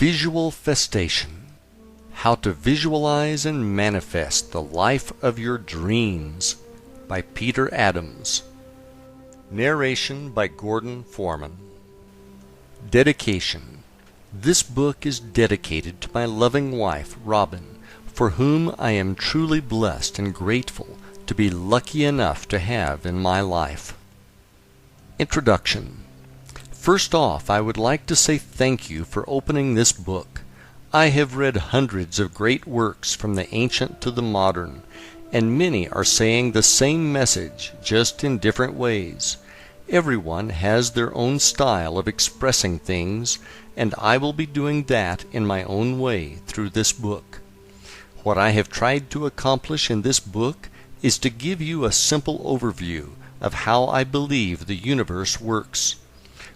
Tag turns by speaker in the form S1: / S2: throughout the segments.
S1: Visual Festation: How to Visualize and Manifest the Life of Your Dreams by Peter Adams. Narration by Gordon Foreman. Dedication. This book is dedicated to my loving wife, Robin, for whom I am truly blessed and grateful to be lucky enough to have in my life. Introduction. First off, I would like to say thank you for opening this book. I have read hundreds of great works from the ancient to the modern, and many are saying the same message, just in different ways. Everyone has their own style of expressing things, and I will be doing that in my own way through this book. What I have tried to accomplish in this book is to give you a simple overview of how I believe the universe works.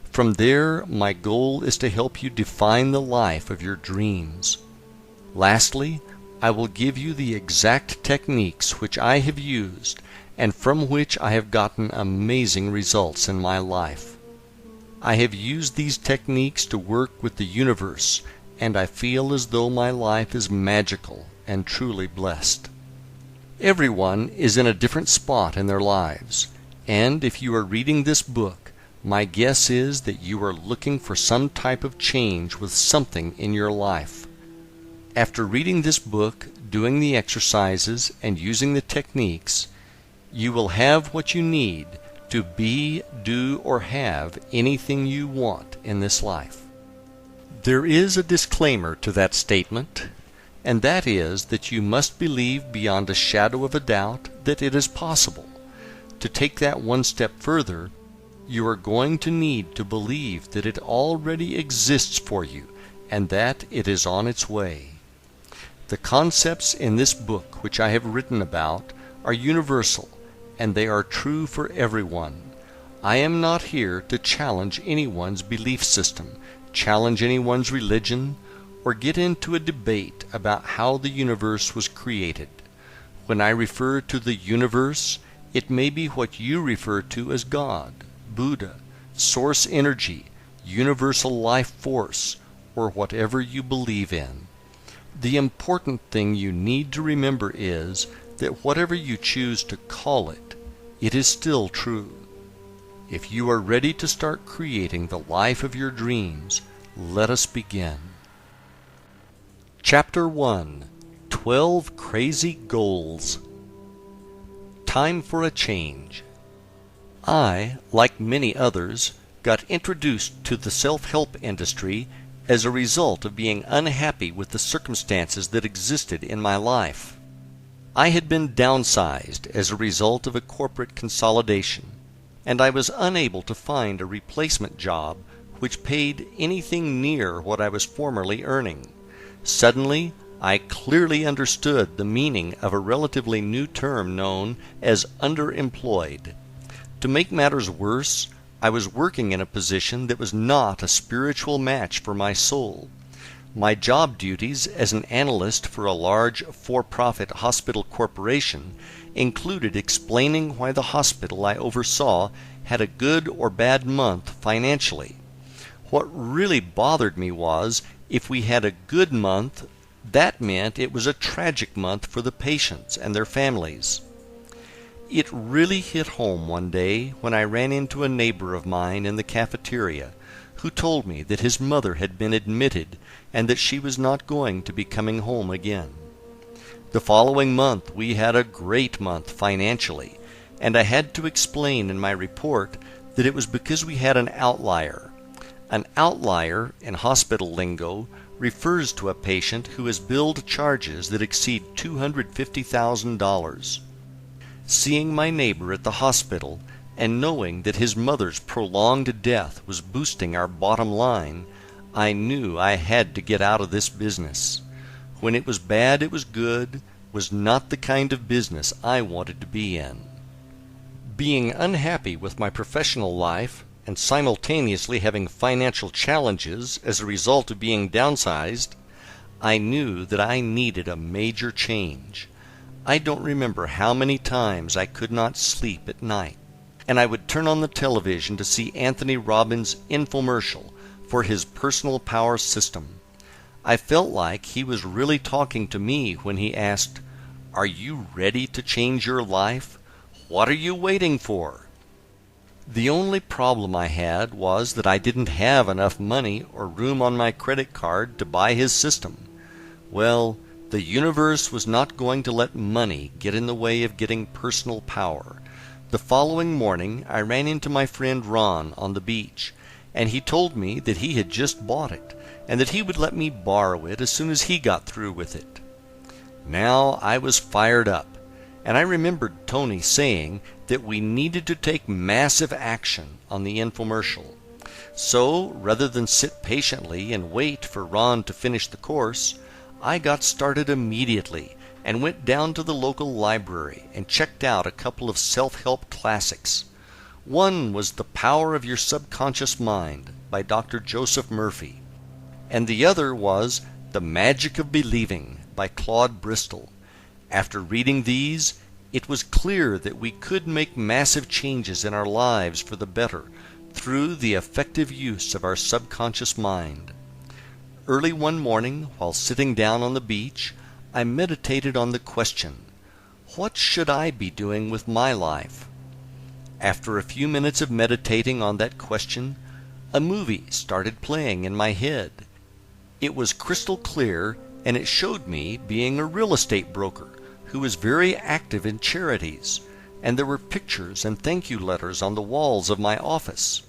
S1: From there, my goal is to help you define the life of your dreams. Lastly, I will give you the exact techniques which I have used and from which I have gotten amazing results in my life. I have used these techniques to work with the universe, and I feel as though my life is magical and truly blessed. Everyone is in a different spot in their lives, and if you are reading this book, my guess is that you are looking for some type of change with something in your life. After reading this book, doing the exercises, and using the techniques, you will have what you need to be, do, or have anything you want in this life. There is a disclaimer to that statement, and that is that you must believe beyond a shadow of a doubt that it is possible. To take that one step further, you are going to need to believe that it already exists for you and that it is on its way. The concepts in this book which I have written about are universal, and they are true for everyone. I am not here to challenge anyone's belief system, challenge anyone's religion, or get into a debate about how the universe was created. When I refer to the universe, it may be what you refer to as God, Buddha, source energy, universal life force, or whatever you believe in. The important thing you need to remember is that whatever you choose to call it, it is still true. If you are ready to start creating the life of your dreams, let us begin. Chapter 1: 12 Crazy Goals. Time for a change. I, like many others, got introduced to the self-help industry as a result of being unhappy with the circumstances that existed in my life. I had been downsized as a result of a corporate consolidation, and I was unable to find a replacement job which paid anything near what I was formerly earning. Suddenly, I clearly understood the meaning of a relatively new term known as underemployed. To make matters worse, I was working in a position that was not a spiritual match for my soul. My job duties as an analyst for a large for-profit hospital corporation included explaining why the hospital I oversaw had a good or bad month financially. What really bothered me was, if we had a good month, that meant it was a tragic month for the patients and their families. It really hit home one day when I ran into a neighbor of mine in the cafeteria who told me that his mother had been admitted and that she was not going to be coming home again. The following month we had a great month financially, and I had to explain in my report that it was because we had an outlier. An outlier, in hospital lingo, refers to a patient who has billed charges that exceed $250,000. Seeing my neighbor at the hospital and knowing that his mother's prolonged death was boosting our bottom line, I knew I had to get out of this business. When it was bad, it was good, was not the kind of business I wanted to be in. Being unhappy with my professional life and simultaneously having financial challenges as a result of being downsized, I knew that I needed a major change. I don't remember how many times I could not sleep at night, and I would turn on the television to see Anthony Robbins' infomercial for his personal power system. I felt like he was really talking to me when he asked, "Are you ready to change your life? What are you waiting for?" The only problem I had was that I didn't have enough money or room on my credit card to buy his system. Well, the universe was not going to let money get in the way of getting personal power. The following morning I ran into my friend Ron on the beach, and he told me that he had just bought it, and that he would let me borrow it as soon as he got through with it. Now I was fired up, and I remembered Tony saying that we needed to take massive action on the infomercial. So, rather than sit patiently and wait for Ron to finish the course, I got started immediately and went down to the local library and checked out a couple of self-help classics. One was The Power of Your Subconscious Mind by Dr. Joseph Murphy, and the other was The Magic of Believing by Claude Bristol. After reading these, it was clear that we could make massive changes in our lives for the better through the effective use of our subconscious mind. Early one morning, while sitting down on the beach, I meditated on the question, what should I be doing with my life? After a few minutes of meditating on that question, a movie started playing in my head. It was crystal clear, and it showed me being a real estate broker who was very active in charities, and there were pictures and thank you letters on the walls of my office.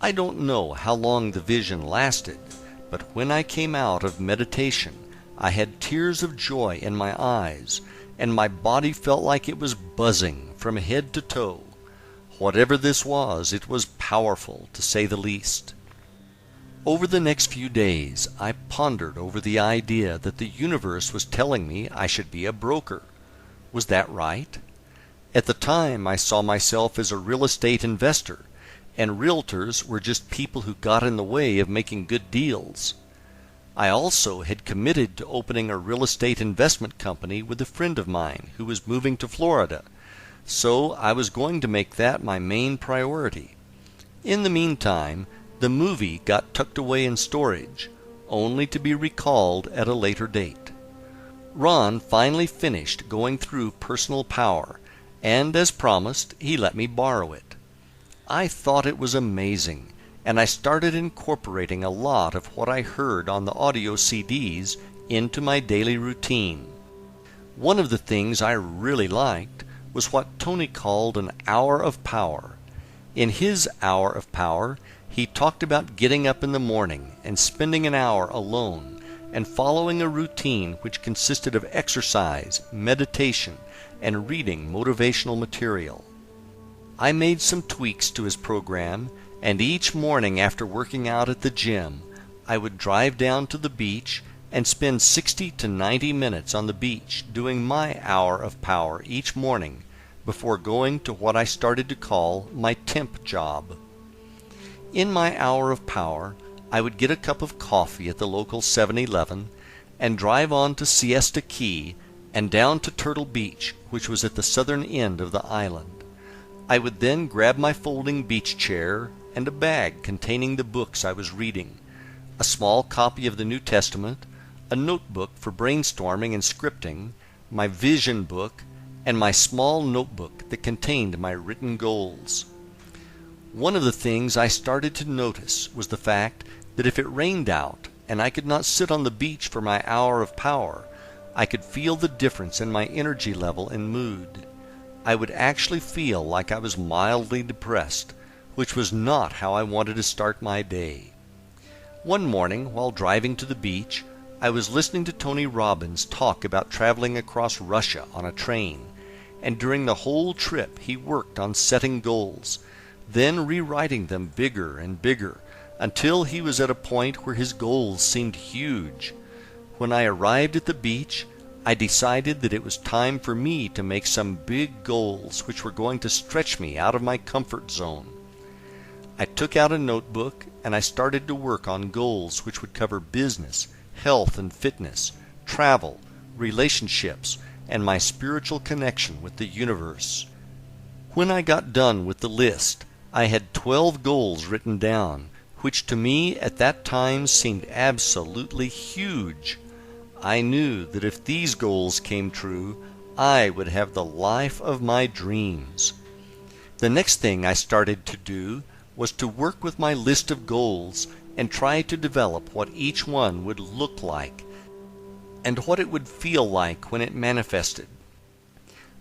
S1: I don't know how long the vision lasted, but when I came out of meditation, I had tears of joy in my eyes, and my body felt like it was buzzing from head to toe. Whatever this was, it was powerful, to say the least. Over the next few days, I pondered over the idea that the universe was telling me I should be a broker. Was that right? At the time, I saw myself as a real estate investor, and realtors were just people who got in the way of making good deals. I also had committed to opening a real estate investment company with a friend of mine who was moving to Florida, so I was going to make that my main priority. In the meantime, the movie got tucked away in storage, only to be recalled at a later date. Ron finally finished going through Personal Power, and as promised, he let me borrow it. I thought it was amazing, and I started incorporating a lot of what I heard on the audio CDs into my daily routine. One of the things I really liked was what Tony called an hour of power. In his hour of power, he talked about getting up in the morning and spending an hour alone and following a routine which consisted of exercise, meditation, and reading motivational material. I made some tweaks to his program, and each morning after working out at the gym, I would drive down to the beach and spend 60 to 90 minutes on the beach doing my hour of power each morning before going to what I started to call my temp job. In my hour of power, I would get a cup of coffee at the local 7-Eleven and drive on to Siesta Key and down to Turtle Beach, which was at the southern end of the island. I would then grab my folding beach chair and a bag containing the books I was reading, a small copy of the New Testament, a notebook for brainstorming and scripting, my vision book, and my small notebook that contained my written goals. One of the things I started to notice was the fact that if it rained out and I could not sit on the beach for my hour of power, I could feel the difference in my energy level and mood. I would actually feel like I was mildly depressed, which was not how I wanted to start my day. One morning, while driving to the beach, I was listening to Tony Robbins talk about traveling across Russia on a train, and during the whole trip he worked on setting goals, then rewriting them bigger and bigger, until he was at a point where his goals seemed huge. When I arrived at the beach, I decided that it was time for me to make some big goals which were going to stretch me out of my comfort zone. I took out a notebook and I started to work on goals which would cover business, health and fitness, travel, relationships, and my spiritual connection with the universe. When I got done with the list, I had 12 goals written down, which to me at that time seemed absolutely huge. I knew that if these goals came true, I would have the life of my dreams. The next thing I started to do was to work with my list of goals and try to develop what each one would look like and what it would feel like when it manifested.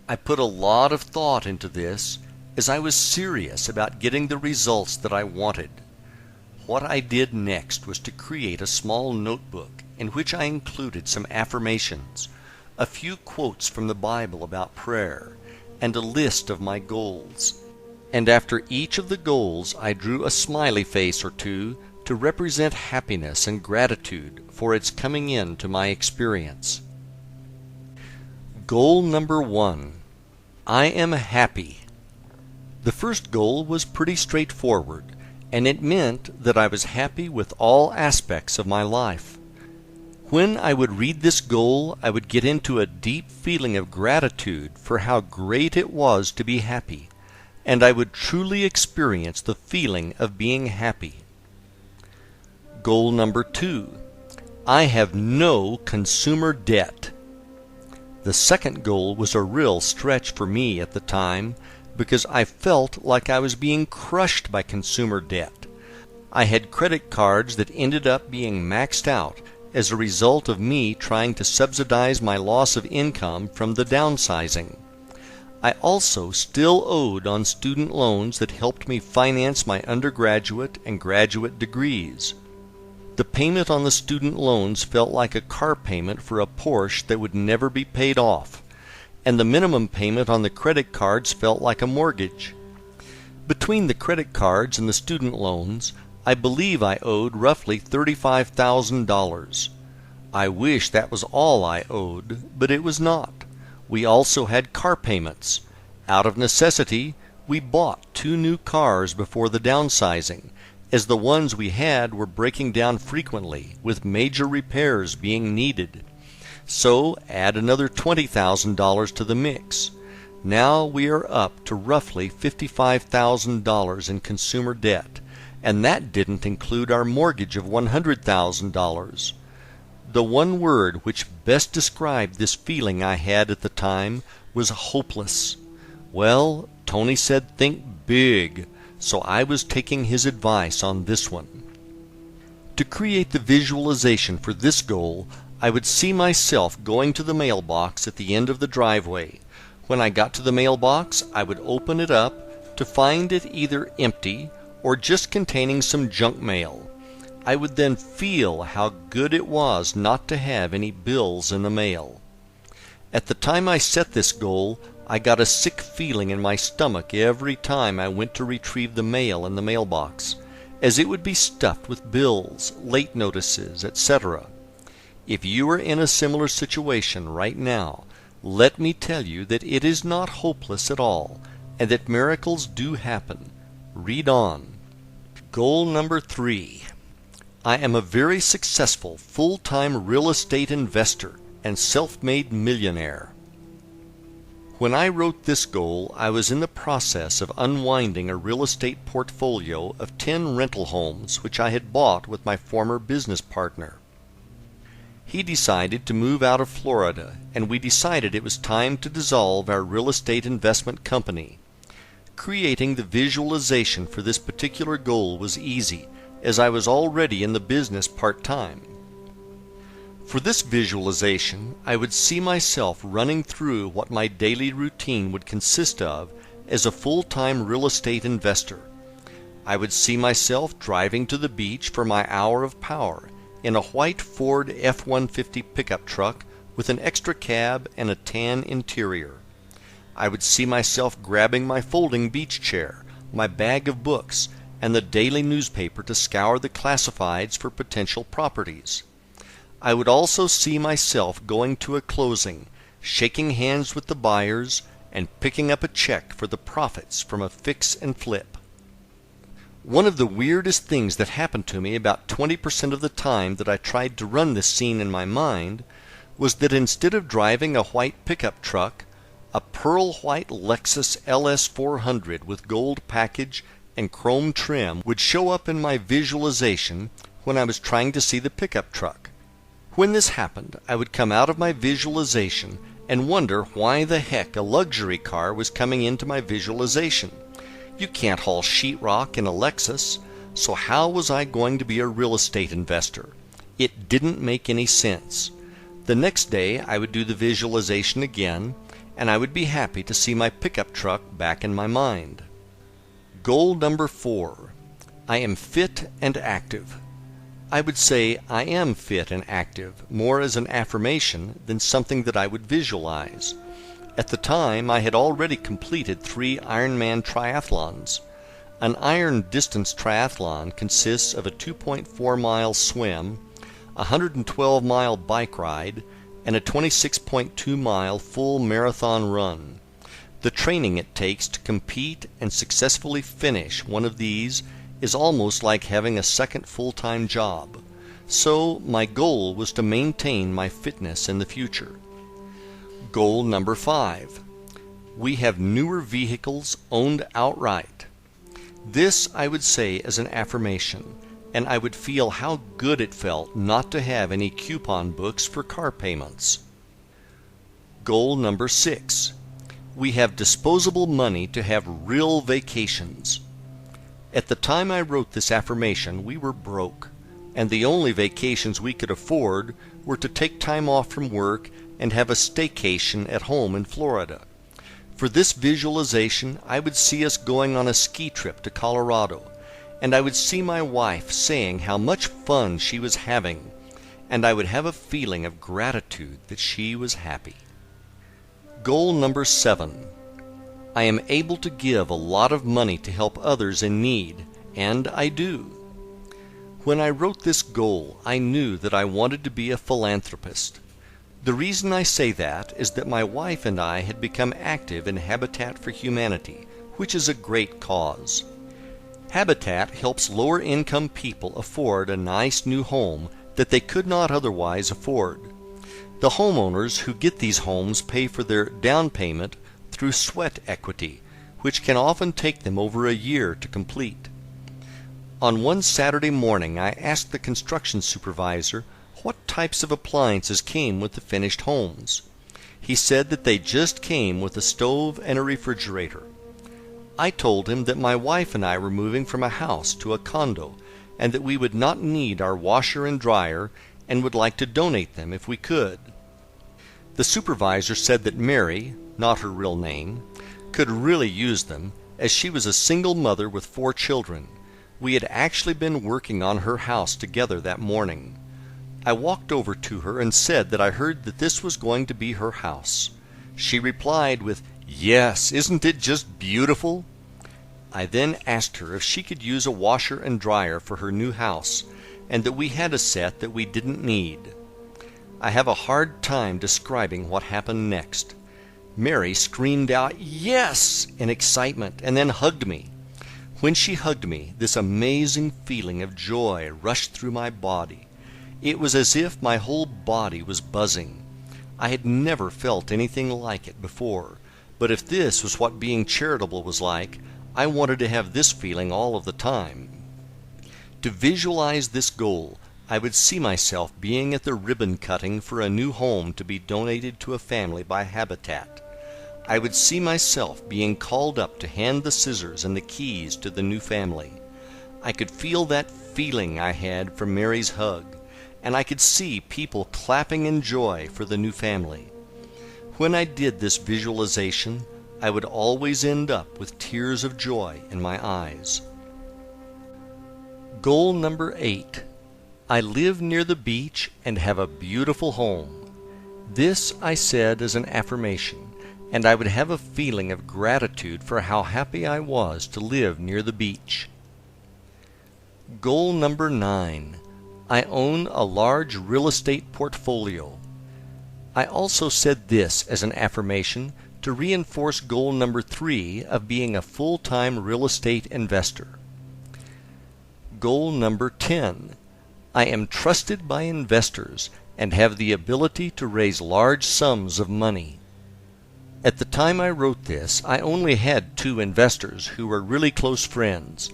S1: I put a lot of thought into this as I was serious about getting the results that I wanted. What I did next was to create a small notebook in which I included some affirmations, a few quotes from the Bible about prayer, and a list of my goals. And after each of the goals I drew a smiley face or two to represent happiness and gratitude for its coming into my experience. Goal number 1. I am happy. The first goal was pretty straightforward, and it meant that I was happy with all aspects of my life. When I would read this goal, I would get into a deep feeling of gratitude for how great it was to be happy, and I would truly experience the feeling of being happy. Goal number 2. I have no consumer debt. The second goal was a real stretch for me at the time because I felt like I was being crushed by consumer debt. I had credit cards that ended up being maxed out as a result of me trying to subsidize my loss of income from the downsizing. I also still owed on student loans that helped me finance my undergraduate and graduate degrees. The payment on the student loans felt like a car payment for a Porsche that would never be paid off, and the minimum payment on the credit cards felt like a mortgage. Between the credit cards and the student loans, I believe I owed roughly $35,000. I wish that was all I owed, but it was not. We also had car payments. Out of necessity, we bought 2 new cars before the downsizing, as the ones we had were breaking down frequently, with major repairs being needed. So add another $20,000 to the mix. Now we are up to roughly $55,000 in consumer debt, and that didn't include our mortgage of $100,000. The one word which best described this feeling I had at the time was hopeless. Well, Tony said think big, so I was taking his advice on this one. To create the visualization for this goal, I would see myself going to the mailbox at the end of the driveway. When I got to the mailbox, I would open it up to find it either empty or just containing some junk mail. I would then feel how good it was not to have any bills in the mail. At the time I set this goal, I got a sick feeling in my stomach every time I went to retrieve the mail in the mailbox, as it would be stuffed with bills, late notices, etc. If you are in a similar situation right now, let me tell you that it is not hopeless at all, and that miracles do happen. Read on. Goal number 3. I am a very successful full-time real estate investor and self-made millionaire. When I wrote this goal, I was in the process of unwinding a real estate portfolio of 10 rental homes which I had bought with my former business partner. He decided to move out of Florida, and we decided it was time to dissolve our real estate investment company. Creating the visualization for this particular goal was easy, as I was already in the business part-time. For this visualization, I would see myself running through what my daily routine would consist of as a full-time real estate investor. I would see myself driving to the beach for my hour of power in a white Ford F-150 pickup truck with an extra cab and a tan interior. I would see myself grabbing my folding beach chair, my bag of books, and the daily newspaper to scour the classifieds for potential properties. I would also see myself going to a closing, shaking hands with the buyers, and picking up a check for the profits from a fix and flip. One of the weirdest things that happened to me about 20% of the time that I tried to run this scene in my mind was that instead of driving a white pickup truck, a pearl white Lexus LS 400 with gold package and chrome trim would show up in my visualization when I was trying to see the pickup truck. When this happened, I would come out of my visualization and wonder why the heck a luxury car was coming into my visualization. You can't haul sheetrock in a Lexus, so how was I going to be a real estate investor? It didn't make any sense. The next day I would do the visualization again, and I would be happy to see my pickup truck back in my mind. Goal number 4. I am fit and active. I would say I am fit and active more as an affirmation than something that I would visualize. At the time, I had already completed 3 Ironman triathlons. An iron distance triathlon consists of a 2.4-mile swim, a 112-mile bike ride, and a 26.2-mile full marathon run. The training it takes to compete and successfully finish one of these is almost like having a second full-time job. So my goal was to maintain my fitness in the future. Goal number 5. We have newer vehicles owned outright. This I would say as an affirmation, and I would feel how good it felt not to have any coupon books for car payments. Goal number 6. We have disposable money to have real vacations. At the time I wrote this affirmation, we were broke, and the only vacations we could afford were to take time off from work and have a staycation at home in Florida. For this visualization, I would see us going on a ski trip to Colorado, and I would see my wife saying how much fun she was having, and I would have a feeling of gratitude that she was happy. Goal number 7. I am able to give a lot of money to help others in need, and I do. When I wrote this goal, I knew that I wanted to be a philanthropist. The reason I say that is that my wife and I had become active in Habitat for Humanity, which is a great cause. Habitat helps lower-income people afford a nice new home that they could not otherwise afford. The homeowners who get these homes pay for their down payment through sweat equity, which can often take them over a year to complete. On one Saturday morning, I asked the construction supervisor what types of appliances came with the finished homes. He said that they just came with a stove and a refrigerator. I told him that my wife and I were moving from a house to a condo, and that we would not need our washer and dryer and would like to donate them if we could. The supervisor said that Mary, not her real name, could really use them, as she was a single mother with 4 children. We had actually been working on her house together that morning. I walked over to her and said that I heard that this was going to be her house. She replied with, "Yes, isn't it just beautiful?" I then asked her if she could use a washer and dryer for her new house, and that we had a set that we didn't need. I have a hard time describing what happened next. Mary screamed out, "Yes!" in excitement, and then hugged me. When she hugged me, this amazing feeling of joy rushed through my body. It was as if my whole body was buzzing. I had never felt anything like it before, but if this was what being charitable was like, I wanted to have this feeling all of the time. To visualize this goal, I would see myself being at the ribbon cutting for a new home to be donated to a family by Habitat. I would see myself being called up to hand the scissors and the keys to the new family. I could feel that feeling I had from Mary's hug, and I could see people clapping in joy for the new family. When I did this visualization, I would always end up with tears of joy in my eyes. Goal number 8. I live near the beach and have a beautiful home. This I said as an affirmation, and I would have a feeling of gratitude for how happy I was to live near the beach. Goal number 9. I own a large real estate portfolio. I also said this as an affirmation to reinforce goal number 3 of being a full-time real estate investor. Goal number 10. I am trusted by investors and have the ability to raise large sums of money. At the time I wrote this, I only had 2 investors who were really close friends.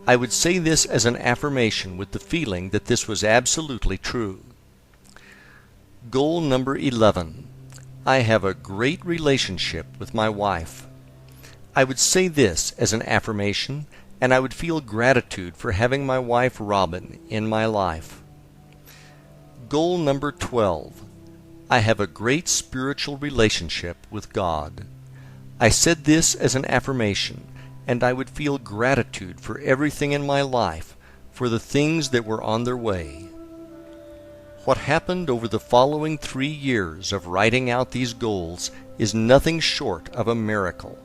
S1: I would say this as an affirmation with the feeling that this was absolutely true. Goal number 11. I have a great relationship with my wife. I would say this as an affirmation, and I would feel gratitude for having my wife Robin in my life. Goal number 12. I have a great spiritual relationship with God. I said this as an affirmation, and I would feel gratitude for everything in my life, for the things that were on their way. What happened over the following 3 years of writing out these goals is nothing short of a miracle.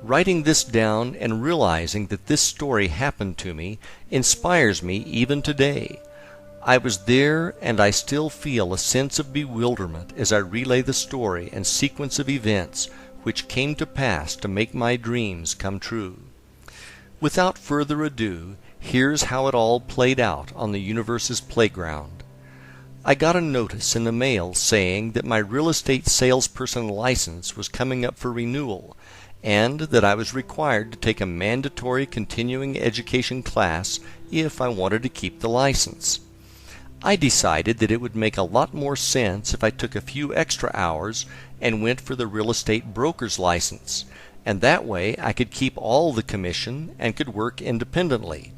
S1: Writing this down and realizing that this story happened to me inspires me even today. I was there, and I still feel a sense of bewilderment as I relay the story and sequence of events which came to pass to make my dreams come true. Without further ado, here's how it all played out on the universe's playground. I got a notice in the mail saying that my real estate salesperson license was coming up for renewal, and that I was required to take a mandatory continuing education class if I wanted to keep the license. I decided that it would make a lot more sense if I took a few extra hours and went for the real estate broker's license, and that way I could keep all the commission and could work independently.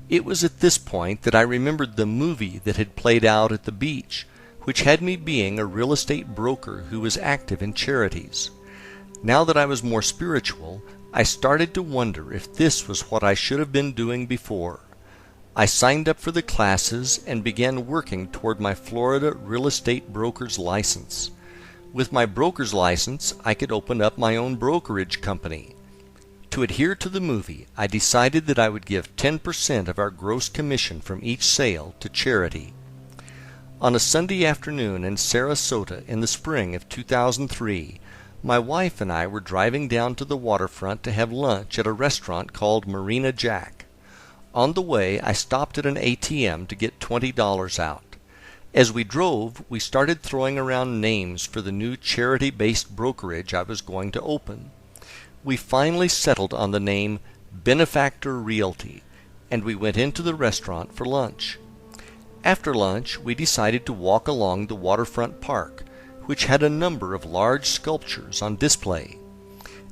S1: It was at this point that I remembered the movie that had played out at the beach, which had me being a real estate broker who was active in charities. Now that I was more spiritual, I started to wonder if this was what I should have been doing before. I signed up for the classes and began working toward my Florida real estate broker's license. With my broker's license, I could open up my own brokerage company. To adhere to the movie, I decided that I would give 10% of our gross commission from each sale to charity. On a Sunday afternoon in Sarasota in the spring of 2003, my wife and I were driving down to the waterfront to have lunch at a restaurant called Marina Jack. On the way, I stopped at an ATM to get $20 out. As we drove, we started throwing around names for the new charity-based brokerage I was going to open. We finally settled on the name Benefactor Realty, and we went into the restaurant for lunch. After lunch, we decided to walk along the waterfront park, which had a number of large sculptures on display.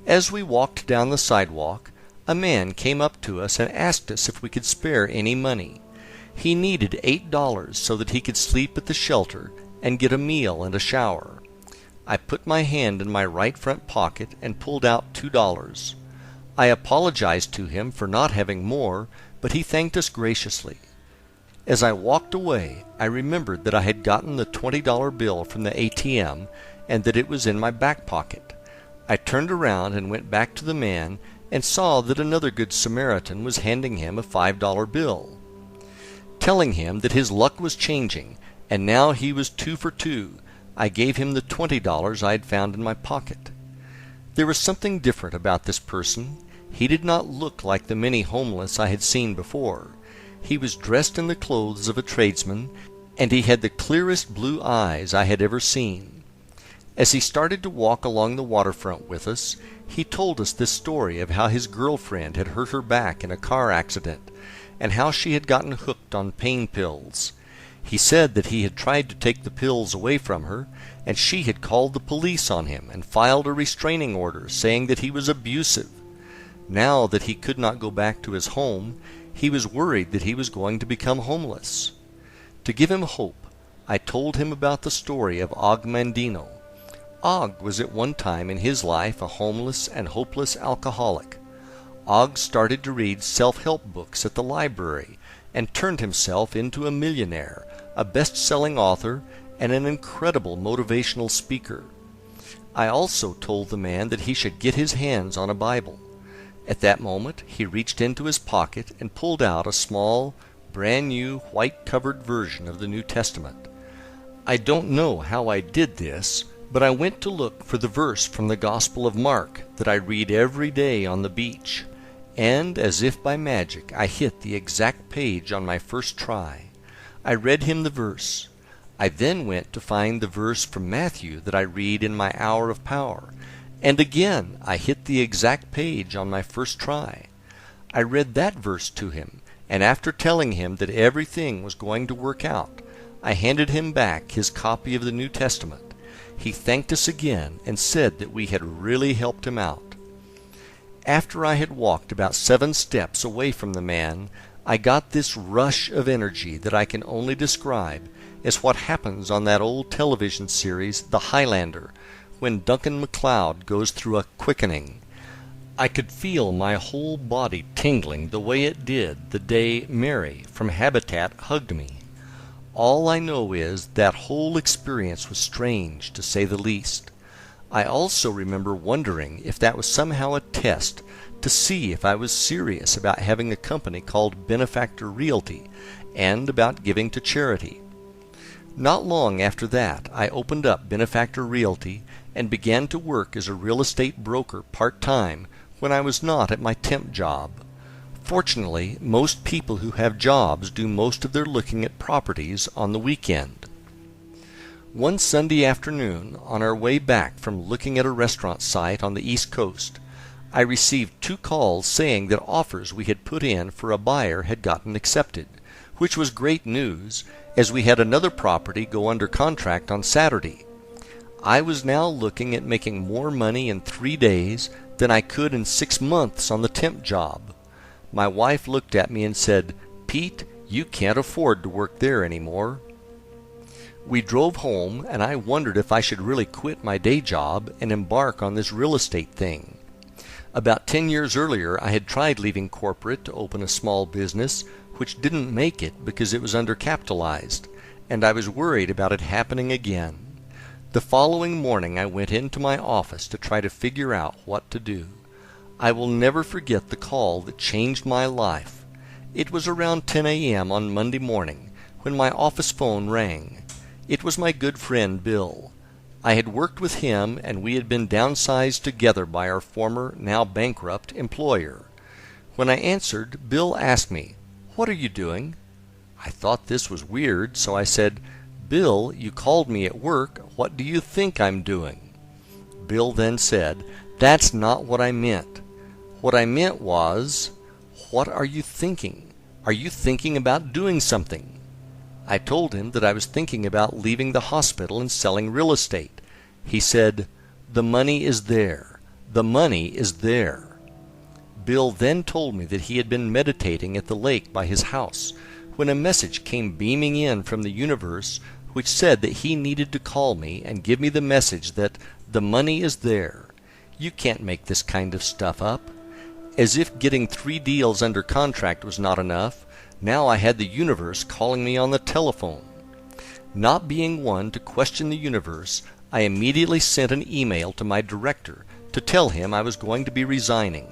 S1: As we walked down the sidewalk, a man came up to us and asked us if we could spare any money. He needed $8 so that he could sleep at the shelter and get a meal and a shower. I put my hand in my right front pocket and pulled out $2. I apologized to him for not having more, but he thanked us graciously. As I walked away, I remembered that I had gotten the $20 bill from the ATM and that it was in my back pocket. I turned around and went back to the man and saw that another Good Samaritan was handing him a $5 bill. Telling him that his luck was changing, and now he was 2 for 2, I gave him the $20 I had found in my pocket. There was something different about this person. He did not look like the many homeless I had seen before. He was dressed in the clothes of a tradesman, and he had the clearest blue eyes I had ever seen. As he started to walk along the waterfront with us, he told us this story of how his girlfriend had hurt her back in a car accident, and how she had gotten hooked on pain pills. He said that he had tried to take the pills away from her, and she had called the police on him and filed a restraining order saying that he was abusive. Now that he could not go back to his home, he was worried that he was going to become homeless. To give him hope, I told him about the story of Og Mandino. Og was at one time in his life a homeless and hopeless alcoholic. Og started to read self-help books at the library and turned himself into a millionaire, a best-selling author, and an incredible motivational speaker. I also told the man that he should get his hands on a Bible. At that moment, he reached into his pocket and pulled out a small, brand-new, white-covered version of the New Testament. I don't know how I did this, but I went to look for the verse from the Gospel of Mark that I read every day on the beach, and as if by magic I hit the exact page on my first try. I read him the verse, I then went to find the verse from Matthew that I read in my hour of power, and again I hit the exact page on my first try. I read that verse to him, and after telling him that everything was going to work out, I handed him back his copy of the New Testament. He thanked us again and said that we had really helped him out. After I had walked about 7 steps away from the man, I got this rush of energy that I can only describe as what happens on that old television series, The Highlander, when Duncan MacLeod goes through a quickening. I could feel my whole body tingling the way it did the day Mary from Habitat hugged me. All I know is that whole experience was strange, to say the least. I also remember wondering if that was somehow a test to see if I was serious about having a company called Benefactor Realty and about giving to charity. Not long after that, I opened up Benefactor Realty and began to work as a real estate broker part-time when I was not at my temp job. Fortunately, most people who have jobs do most of their looking at properties on the weekend. One Sunday afternoon, on our way back from looking at a restaurant site on the East Coast, I received 2 calls saying that offers we had put in for a buyer had gotten accepted, which was great news, as we had another property go under contract on Saturday. I was now looking at making more money in 3 days than I could in 6 months on the temp job. My wife looked at me and said, "Pete, you can't afford to work there anymore." We drove home, and I wondered if I should really quit my day job and embark on this real estate thing. About 10 years earlier, I had tried leaving corporate to open a small business, which didn't make it because it was undercapitalized, and I was worried about it happening again. The following morning I went into my office to try to figure out what to do. I will never forget the call that changed my life. It was around 10 a.m. on Monday morning when my office phone rang. It was my good friend Bill. I had worked with him, and we had been downsized together by our former, now bankrupt, employer. When I answered, Bill asked me, "What are you doing?" I thought this was weird, so I said, "Bill, you called me at work. What do you think I'm doing?" Bill then said, "That's not what I meant. What I meant was, what are you thinking? Are you thinking about doing something?" I told him that I was thinking about leaving the hospital and selling real estate. He said, "The money is there. The money is there." Bill then told me that he had been meditating at the lake by his house when a message came beaming in from the universe which said that he needed to call me and give me the message that the money is there. You can't make this kind of stuff up. As if getting 3 deals under contract was not enough, now I had the universe calling me on the telephone. Not being one to question the universe, I immediately sent an email to my director to tell him I was going to be resigning.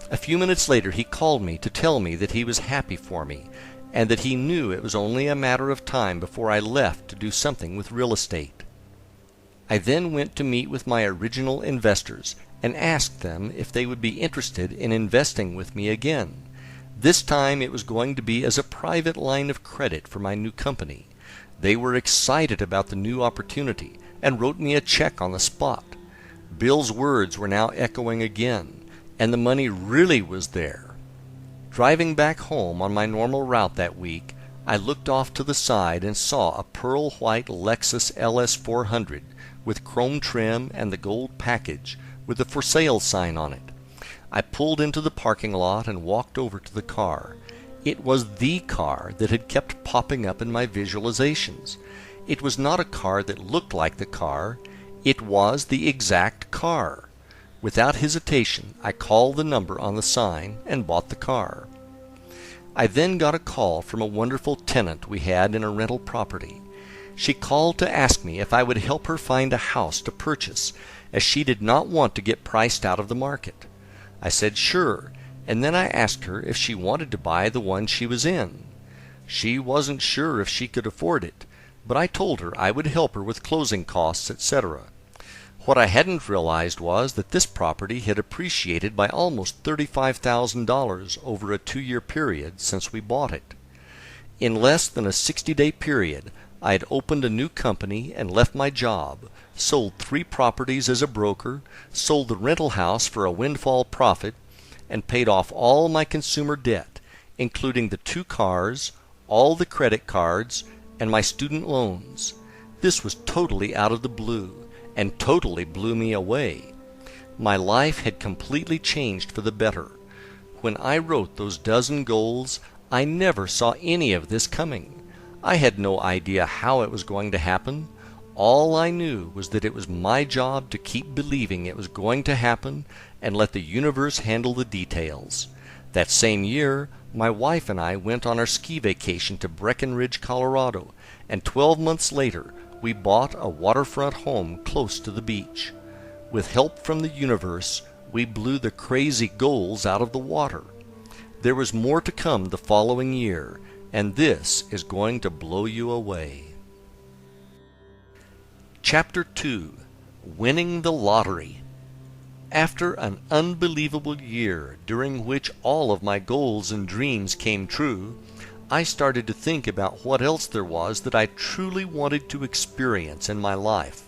S1: A few minutes later he called me to tell me that he was happy for me, and that he knew it was only a matter of time before I left to do something with real estate. I then went to meet with my original investors and asked them if they would be interested in investing with me again. This time it was going to be as a private line of credit for my new company. They were excited about the new opportunity and wrote me a check on the spot. Bill's words were now echoing again, and the money really was there. Driving back home on my normal route that week, I looked off to the side and saw a pearl white Lexus LS400 with chrome trim and the gold package with the for sale sign on it. I pulled into the parking lot and walked over to the car. It was the car that had kept popping up in my visualizations. It was not a car that looked like the car. It was the exact car. Without hesitation, I called the number on the sign and bought the car. I then got a call from a wonderful tenant we had in a rental property. She called to ask me if I would help her find a house to purchase, as she did not want to get priced out of the market. I said sure, and then I asked her if she wanted to buy the one she was in. She wasn't sure if she could afford it, but I told her I would help her with closing costs, etc. What I hadn't realized was that this property had appreciated by almost $35,000 over a 2-year period since we bought it. In less than a 60-day period, I had opened a new company and left my job, sold 3 properties as a broker, sold the rental house for a windfall profit, and paid off all my consumer debt, including the 2 cars, all the credit cards, and my student loans. This was totally out of the blue, and totally blew me away. My life had completely changed for the better. When I wrote those dozen goals, I never saw any of this coming. I had no idea how it was going to happen. All I knew was that it was my job to keep believing it was going to happen and let the universe handle the details. That same year, my wife and I went on our ski vacation to Breckenridge, Colorado, and 12 months later, we bought a waterfront home close to the beach. With help from the universe, we blew the crazy goals out of the water. There was more to come the following year, and this is going to blow you away. Chapter 2: Winning the Lottery. After an unbelievable year during which all of my goals and dreams came true, I started to think about what else there was that I truly wanted to experience in my life.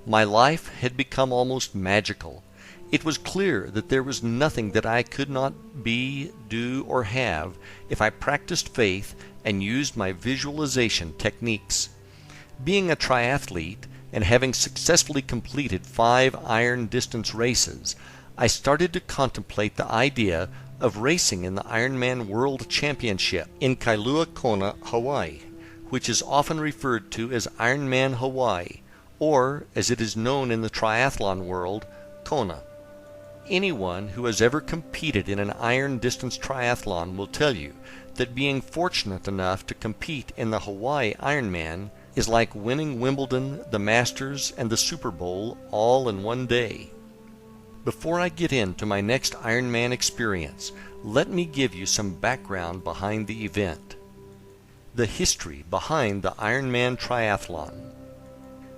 S1: My life had become almost magical. It was clear that there was nothing that I could not be, do, or have if I practiced faith and used my visualization techniques. Being a triathlete and having successfully completed 5 iron distance races, I started to contemplate the idea of racing in the Ironman World Championship in Kailua Kona, Hawaii, which is often referred to as Ironman Hawaii, or, as it is known in the triathlon world, Kona. Anyone who has ever competed in an iron distance triathlon will tell you that being fortunate enough to compete in the Hawaii Ironman is like winning Wimbledon, the Masters, and the Super Bowl all in one day. Before I get into my next Ironman experience, let me give you some background behind the event. The history behind the Ironman triathlon.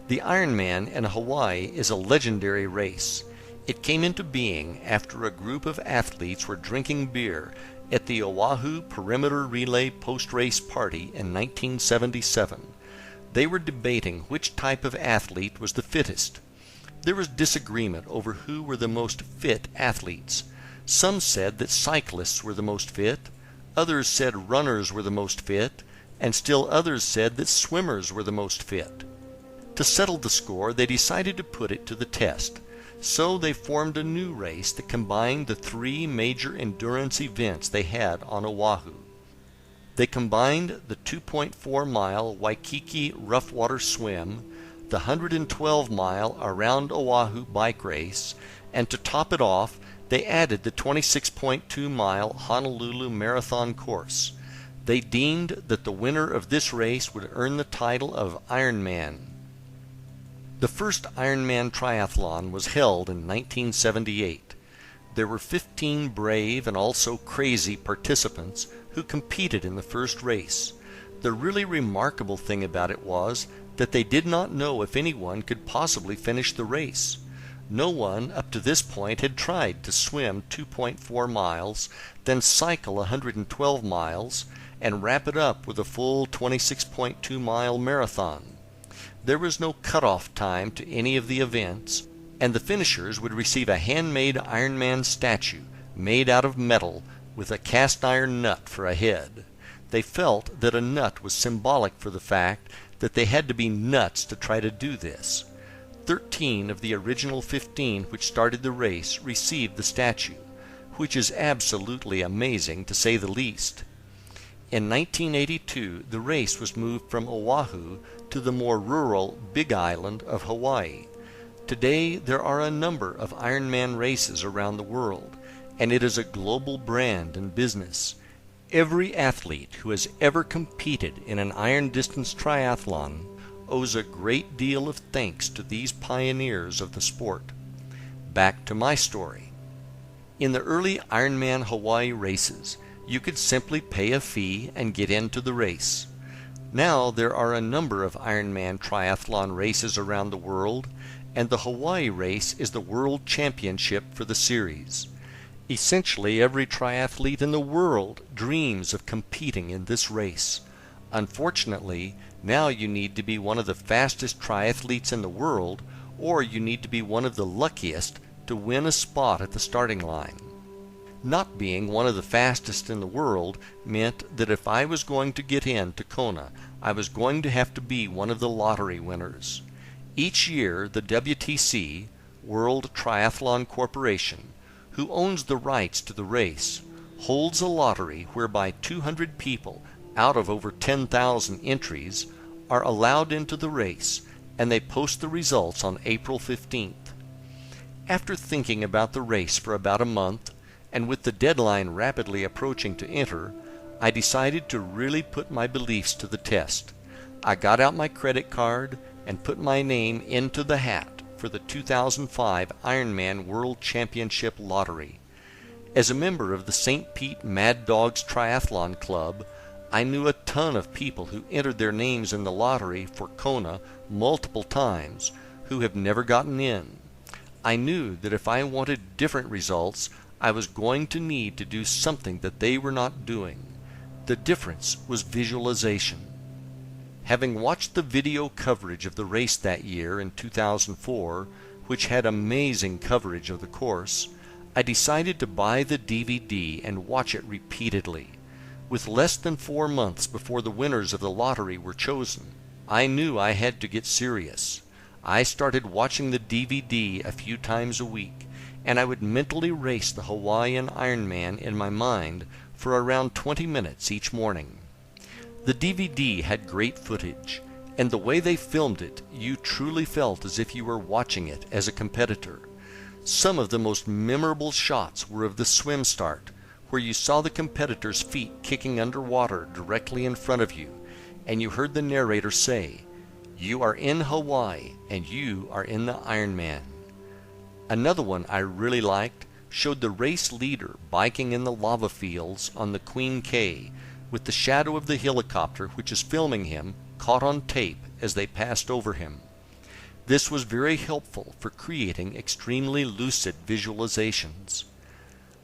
S1: The Ironman in Hawaii is a legendary race. It came into being after a group of athletes were drinking beer at the Oahu Perimeter Relay post-race party in 1977. They were debating which type of athlete was the fittest. There was disagreement over who were the most fit athletes. Some said that cyclists were the most fit, others said runners were the most fit, and still others said that swimmers were the most fit. To settle the score, they decided to put it to the test. So they formed a new race that combined the 3 major endurance events they had on Oahu. They combined the 2.4-mile Waikiki rough water swim, the 112-mile Around Oahu bike race, and to top it off, they added the 26.2-mile Honolulu marathon course. They deemed that the winner of this race would earn the title of Ironman. The first Ironman triathlon was held in 1978. There were 15 brave and also crazy participants who competed in the first race. The really remarkable thing about it was that they did not know if anyone could possibly finish the race. No one up to this point had tried to swim 2.4 miles, then cycle 112 miles, and wrap it up with a full 26.2-mile marathon. There was no cutoff time to any of the events, and the finishers would receive a handmade Ironman statue made out of metal with a cast iron nut for a head. They felt that a nut was symbolic for the fact that they had to be nuts to try to do this. 13 of the original 15 which started the race received the statue, which is absolutely amazing to say the least. In 1982, the race was moved from Oahu to the more rural Big Island of Hawaii. Today, there are a number of Ironman races around the world, and it is a global brand and business. Every athlete who has ever competed in an iron distance triathlon owes a great deal of thanks to these pioneers of the sport. Back to my story. In the early Ironman Hawaii races, you could simply pay a fee and get into the race. Now there are a number of Ironman triathlon races around the world, and the Hawaii race is the world championship for the series. Essentially every triathlete in the world dreams of competing in this race. Unfortunately, now you need to be one of the fastest triathletes in the world, or you need to be one of the luckiest to win a spot at the starting line. Not being one of the fastest in the world meant that if I was going to get into Kona, I was going to have to be one of the lottery winners. Each year, the WTC, World Triathlon Corporation, who owns the rights to the race, holds a lottery whereby 200 people out of over 10,000 entries are allowed into the race, and they post the results on April 15th. After thinking about the race for about a month, and with the deadline rapidly approaching to enter, I decided to really put my beliefs to the test. I got out my credit card and put my name into the hat for the 2005 Ironman World Championship Lottery. As a member of the St. Pete Mad Dogs Triathlon Club, I knew a ton of people who entered their names in the lottery for Kona multiple times who have never gotten in. I knew that if I wanted different results, I was going to need to do something that they were not doing. The difference was visualization. Having watched the video coverage of the race that year in 2004, which had amazing coverage of the course, I decided to buy the DVD and watch it repeatedly. With less than 4 months before the winners of the lottery were chosen, I knew I had to get serious. I started watching the DVD a few times a week, and I would mentally race the Hawaiian Ironman in my mind for around 20 minutes each morning. The DVD had great footage, and the way they filmed it, you truly felt as if you were watching it as a competitor. Some of the most memorable shots were of the swim start, where you saw the competitors' feet kicking underwater directly in front of you, and you heard the narrator say, "You are in Hawaii, and you are in the Ironman." Another one I really liked showed the race leader biking in the lava fields on the Queen K, with the shadow of the helicopter which is filming him caught on tape as they passed over him. This was very helpful for creating extremely lucid visualizations.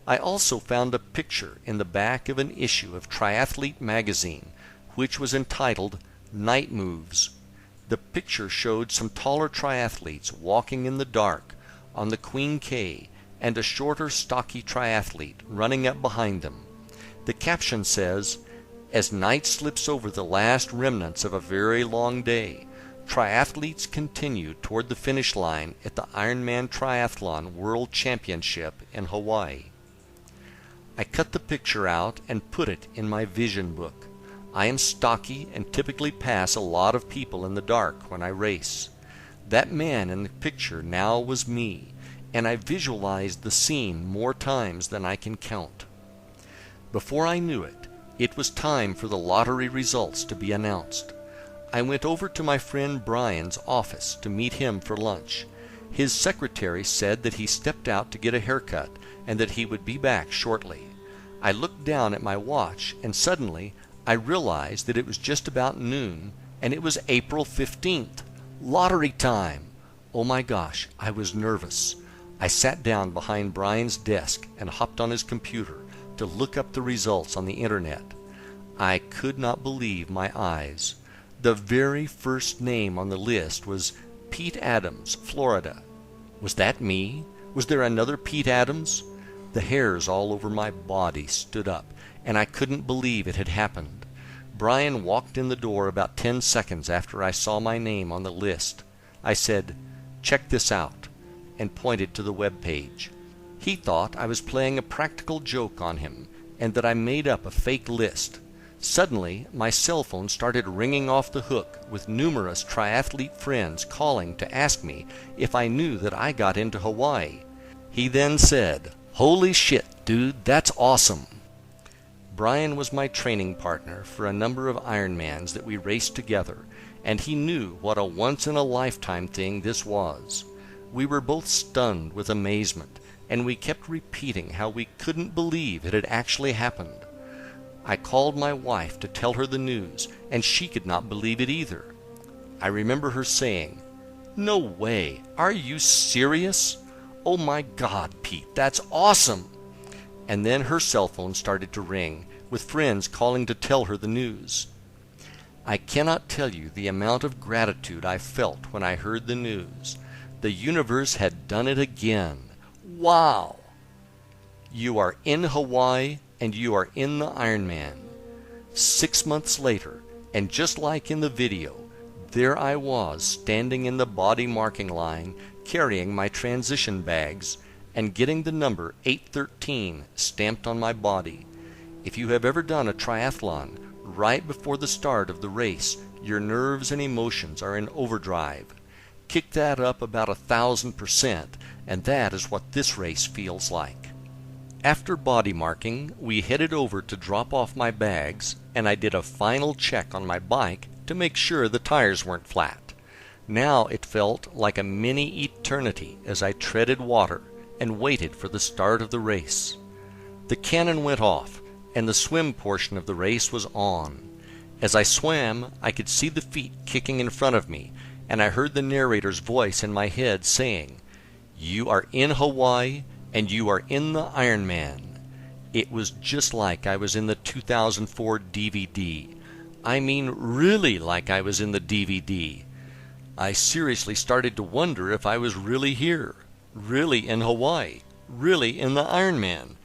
S1: I also found a picture in the back of an issue of Triathlete magazine, which was entitled Night Moves. The picture showed some taller triathletes walking in the dark on the Queen K and a shorter, stocky triathlete running up behind them. The caption says, "As night slips over the last remnants of a very long day, triathletes continue toward the finish line at the Ironman Triathlon World Championship in Hawaii." I cut the picture out and put it in my vision book. I am stocky and typically pass a lot of people in the dark when I race. That man in the picture now was me, and I visualized the scene more times than I can count. Before I knew it, it was time for the lottery results to be announced. I went over to my friend Brian's office to meet him for lunch. His secretary said that he stepped out to get a haircut and that he would be back shortly. I looked down at my watch, and suddenly I realized that it was just about noon, and it was April 15th. Lottery time! Oh my gosh, I was nervous. I sat down behind Brian's desk and hopped on his computer to look up the results on the internet. I could not believe my eyes. The very first name on the list was Pete Adams, Florida. Was that me? Was there another Pete Adams? The hairs all over my body stood up, and I couldn't believe it had happened. Brian walked in the door about 10 seconds after I saw my name on the list. I said, "Check this out," and pointed to the web page. He thought I was playing a practical joke on him, and that I made up a fake list. Suddenly, my cell phone started ringing off the hook with numerous triathlete friends calling to ask me if I knew that I got into Hawaii. He then said, "Holy shit, dude, that's awesome." Brian was my training partner for a number of Ironmans that we raced together, and he knew what a once-in-a-lifetime thing this was. We were both stunned with amazement, and we kept repeating how we couldn't believe it had actually happened. I called my wife to tell her the news, and she could not believe it either. I remember her saying, "No way! Are you serious? Oh my God, Pete, that's awesome!" And then her cell phone started to ring, with friends calling to tell her the news. I cannot tell you the amount of gratitude I felt when I heard the news. The universe had done it again. Wow! You are in Hawaii and you are in the Ironman. 6 months later, and just like in the video, there I was standing in the body marking line carrying my transition bags and getting the number 813 stamped on my body. If you have ever done a triathlon, right before the start of the race, your nerves and emotions are in overdrive. Kick that up about 1,000%, and that is what this race feels like. After body marking, we headed over to drop off my bags, and I did a final check on my bike to make sure the tires weren't flat. Now it felt like a mini eternity as I treaded water and waited for the start of the race. The cannon went off, and the swim portion of the race was on. As I swam, I could see the feet kicking in front of me, and I heard the narrator's voice in my head saying, "You are in Hawaii, and you are in the Ironman." It was just like I was in the 2004 DVD. I mean, really like I was in the DVD. I seriously started to wonder if I was really here, really in Hawaii, really in the Ironman,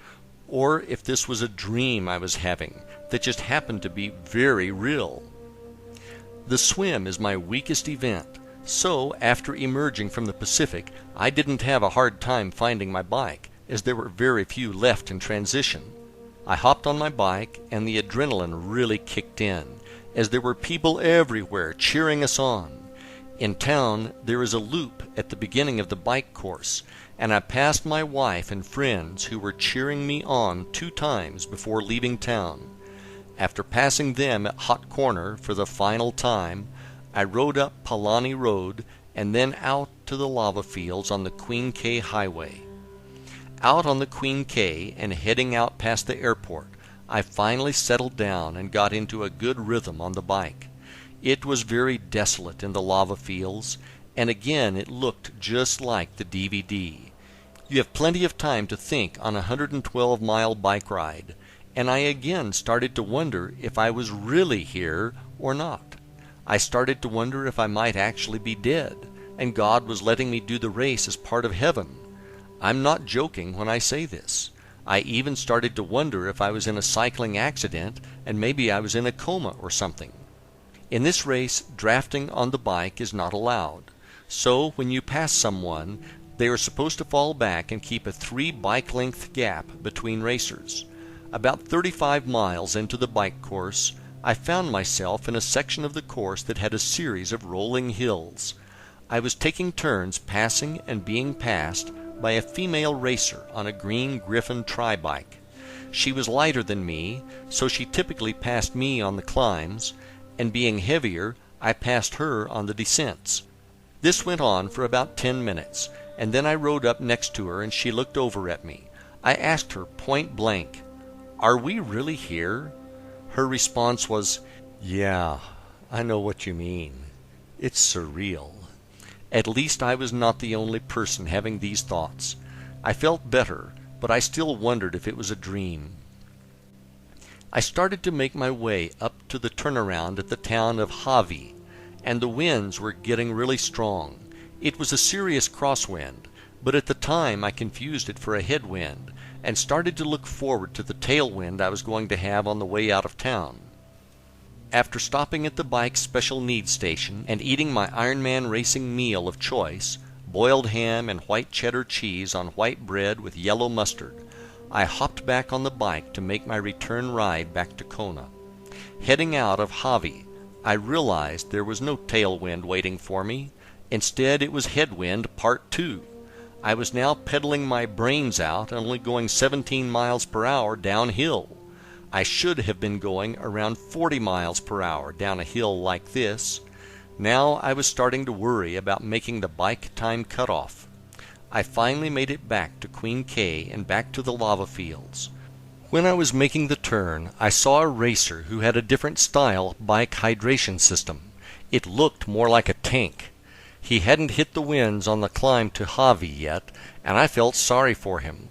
S1: or if this was a dream I was having that just happened to be very real. The swim is my weakest event, so after emerging from the Pacific, I didn't have a hard time finding my bike, as there were very few left in transition. I hopped on my bike, and the adrenaline really kicked in, as there were people everywhere cheering us on. In town, there is a loop at the beginning of the bike course, and I passed my wife and friends who were cheering me on 2 times before leaving town. After passing them at Hot Corner for the final time, I rode up Palani Road and then out to the lava fields on the Queen K Highway. Out on the Queen K and heading out past the airport, I finally settled down and got into a good rhythm on the bike. It was very desolate in the lava fields, and again it looked just like the DVD. You have plenty of time to think on a 112-mile bike ride, and I again started to wonder if I was really here or not. I started to wonder if I might actually be dead, and God was letting me do the race as part of heaven. I'm not joking when I say this. I even started to wonder if I was in a cycling accident and maybe I was in a coma or something. In this race, drafting on the bike is not allowed. So when you pass someone, they are supposed to fall back and keep a 3 bike-length gap between racers. About 35 miles into the bike course, I found myself in a section of the course that had a series of rolling hills. I was taking turns passing and being passed by a female racer on a green Griffin tri-bike. She was lighter than me, so she typically passed me on the climbs, and being heavier, I passed her on the descents. This went on for about 10 minutes, and then I rode up next to her and she looked over at me. I asked her point blank, "Are we really here?" Her response was, "Yeah, I know what you mean. It's surreal." At least I was not the only person having these thoughts. I felt better, but I still wondered if it was a dream. I started to make my way up to the turnaround at the town of Hawi, and the winds were getting really strong. It was a serious crosswind, but at the time I confused it for a headwind, and started to look forward to the tailwind I was going to have on the way out of town. After stopping at the bike's special needs station and eating my Ironman racing meal of choice, boiled ham and white cheddar cheese on white bread with yellow mustard, I hopped back on the bike to make my return ride back to Kona. Heading out of Hawi, I realized there was no tailwind waiting for me. Instead, it was headwind part 2. I was now pedaling my brains out, only going 17 miles per hour downhill. I should have been going around 40 miles per hour down a hill like this. Now I was starting to worry about making the bike time cutoff. I finally made it back to Queen K and back to the lava fields. When I was making the turn, I saw a racer who had a different style bike hydration system. It looked more like a tank. He hadn't hit the winds on the climb to Hawi yet, and I felt sorry for him.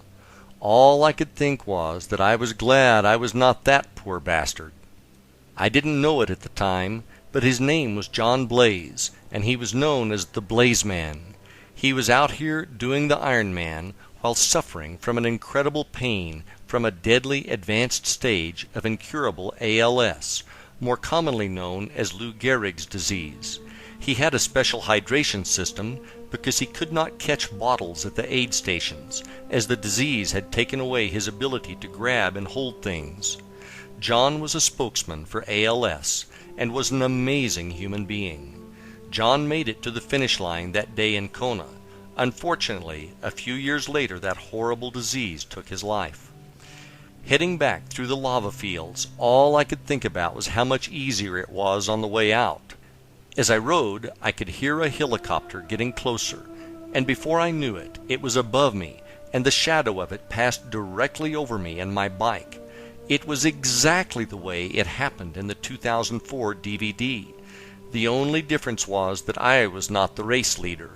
S1: All I could think was that I was glad I was not that poor bastard. I didn't know it at the time, but his name was John Blaze, and he was known as the Blaze Man. He was out here doing the Iron Man while suffering from an incredible pain from a deadly advanced stage of incurable ALS, more commonly known as Lou Gehrig's disease. He had a special hydration system because he could not catch bottles at the aid stations, as the disease had taken away his ability to grab and hold things. John was a spokesman for ALS and was an amazing human being. John made it to the finish line that day in Kona. Unfortunately, a few years later that horrible disease took his life. Heading back through the lava fields, all I could think about was how much easier it was on the way out. As I rode, I could hear a helicopter getting closer, and before I knew it, it was above me, and the shadow of it passed directly over me and my bike. It was exactly the way it happened in the 2004 DVD. The only difference was that I was not the race leader.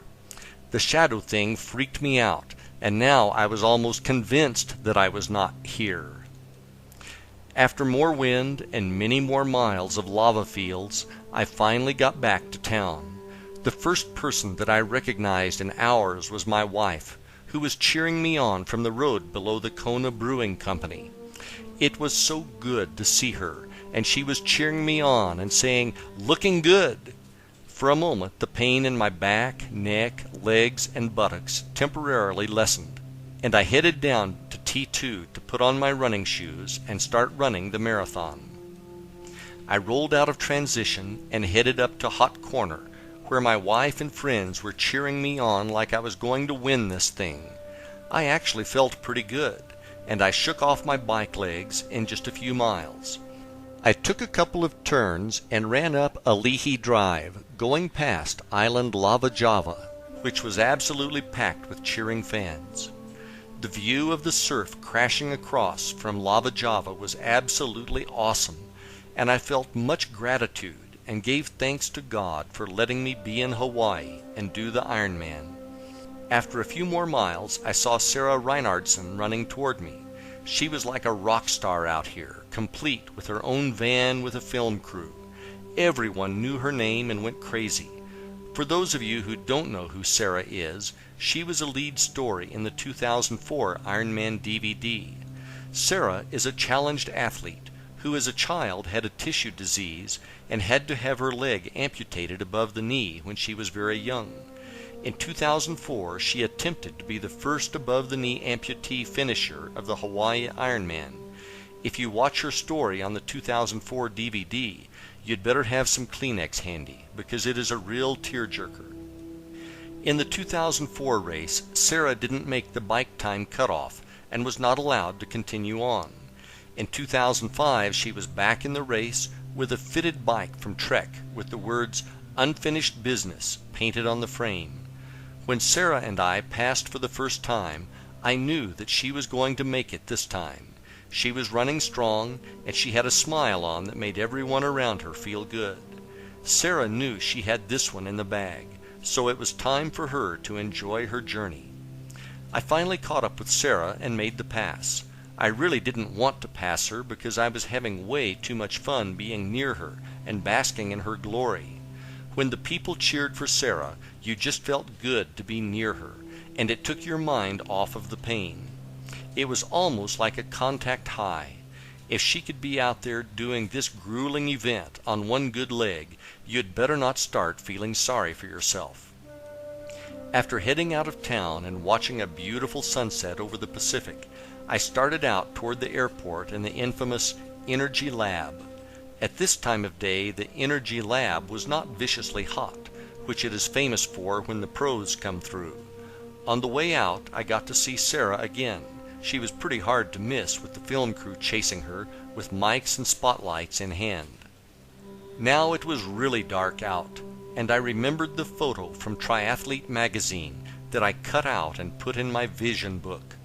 S1: The shadow thing freaked me out, and now I was almost convinced that I was not here. After more wind and many more miles of lava fields, I finally got back to town. The first person that I recognized in hours was my wife, who was cheering me on from the road below the Kona Brewing Company. It was so good to see her, and she was cheering me on and saying, "Looking good." For a moment, the pain in my back, neck, legs, and buttocks temporarily lessened, and I headed down to T2 to put on my running shoes and start running the marathon. I rolled out of transition and headed up to Hot Corner, where my wife and friends were cheering me on like I was going to win this thing. I actually felt pretty good, and I shook off my bike legs in just a few miles. I took a couple of turns and ran up Alihi Drive, going past Island Lava Java, which was absolutely packed with cheering fans. The view of the surf crashing across from Lava Java was absolutely awesome, and I felt much gratitude and gave thanks to God for letting me be in Hawaii and do the Ironman. After a few more miles, I saw Sarah Reinhardson running toward me. She was like a rock star out here, complete with her own van with a film crew. Everyone knew her name and went crazy. For those of you who don't know who Sarah is, she was a lead story in the 2004 Ironman DVD. Sarah is a challenged athlete who as a child had a tissue disease and had to have her leg amputated above the knee when she was very young. In 2004, she attempted to be the first above-the-knee amputee finisher of the Hawaii Ironman. If you watch her story on the 2004 DVD, you'd better have some Kleenex handy, because it is a real tearjerker. In the 2004 race, Sarah didn't make the bike time cutoff and was not allowed to continue on. In 2005, she was back in the race with a fitted bike from Trek with the words "Unfinished Business" painted on the frame. When Sarah and I passed for the first time, I knew that she was going to make it this time. She was running strong, and she had a smile on that made everyone around her feel good. Sarah knew she had this one in the bag, so it was time for her to enjoy her journey. I finally caught up with Sarah and made the pass. I really didn't want to pass her because I was having way too much fun being near her and basking in her glory. When the people cheered for Sarah, you just felt good to be near her, and it took your mind off of the pain. It was almost like a contact high. If she could be out there doing this grueling event on one good leg, you'd better not start feeling sorry for yourself. After heading out of town and watching a beautiful sunset over the Pacific, I started out toward the airport and the infamous Energy Lab. At this time of day, the Energy Lab was not viciously hot, which it is famous for when the pros come through. On the way out, I got to see Sarah again. She was pretty hard to miss with the film crew chasing her with mics and spotlights in hand. Now it was really dark out, and I remembered the photo from Triathlete magazine that I cut out and put in my vision book.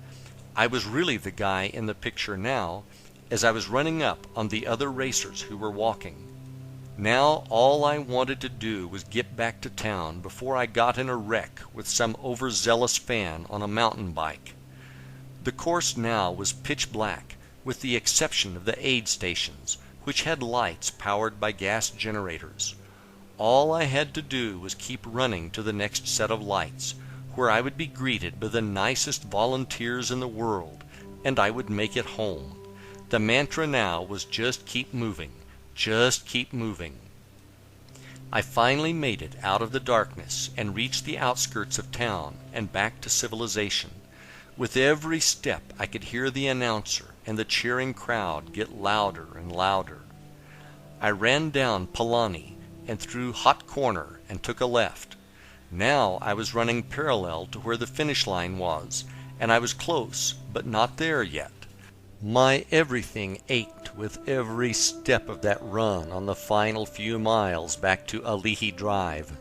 S1: I was really the guy in the picture now, as I was running up on the other racers who were walking. Now all I wanted to do was get back to town before I got in a wreck with some overzealous fan on a mountain bike. The course now was pitch black, with the exception of the aid stations, which had lights powered by gas generators. All I had to do was keep running to the next set of lights, where I would be greeted by the nicest volunteers in the world, and I would make it home. The mantra now was just keep moving, just keep moving. I finally made it out of the darkness and reached the outskirts of town and back to civilization. With every step I could hear the announcer and the cheering crowd get louder and louder. I ran down Palani and through Hot Corner and took a left. Now I was running parallel to where the finish line was, and I was close, but not there yet. My everything ached with every step of that run on the final few miles back to Alihi Drive.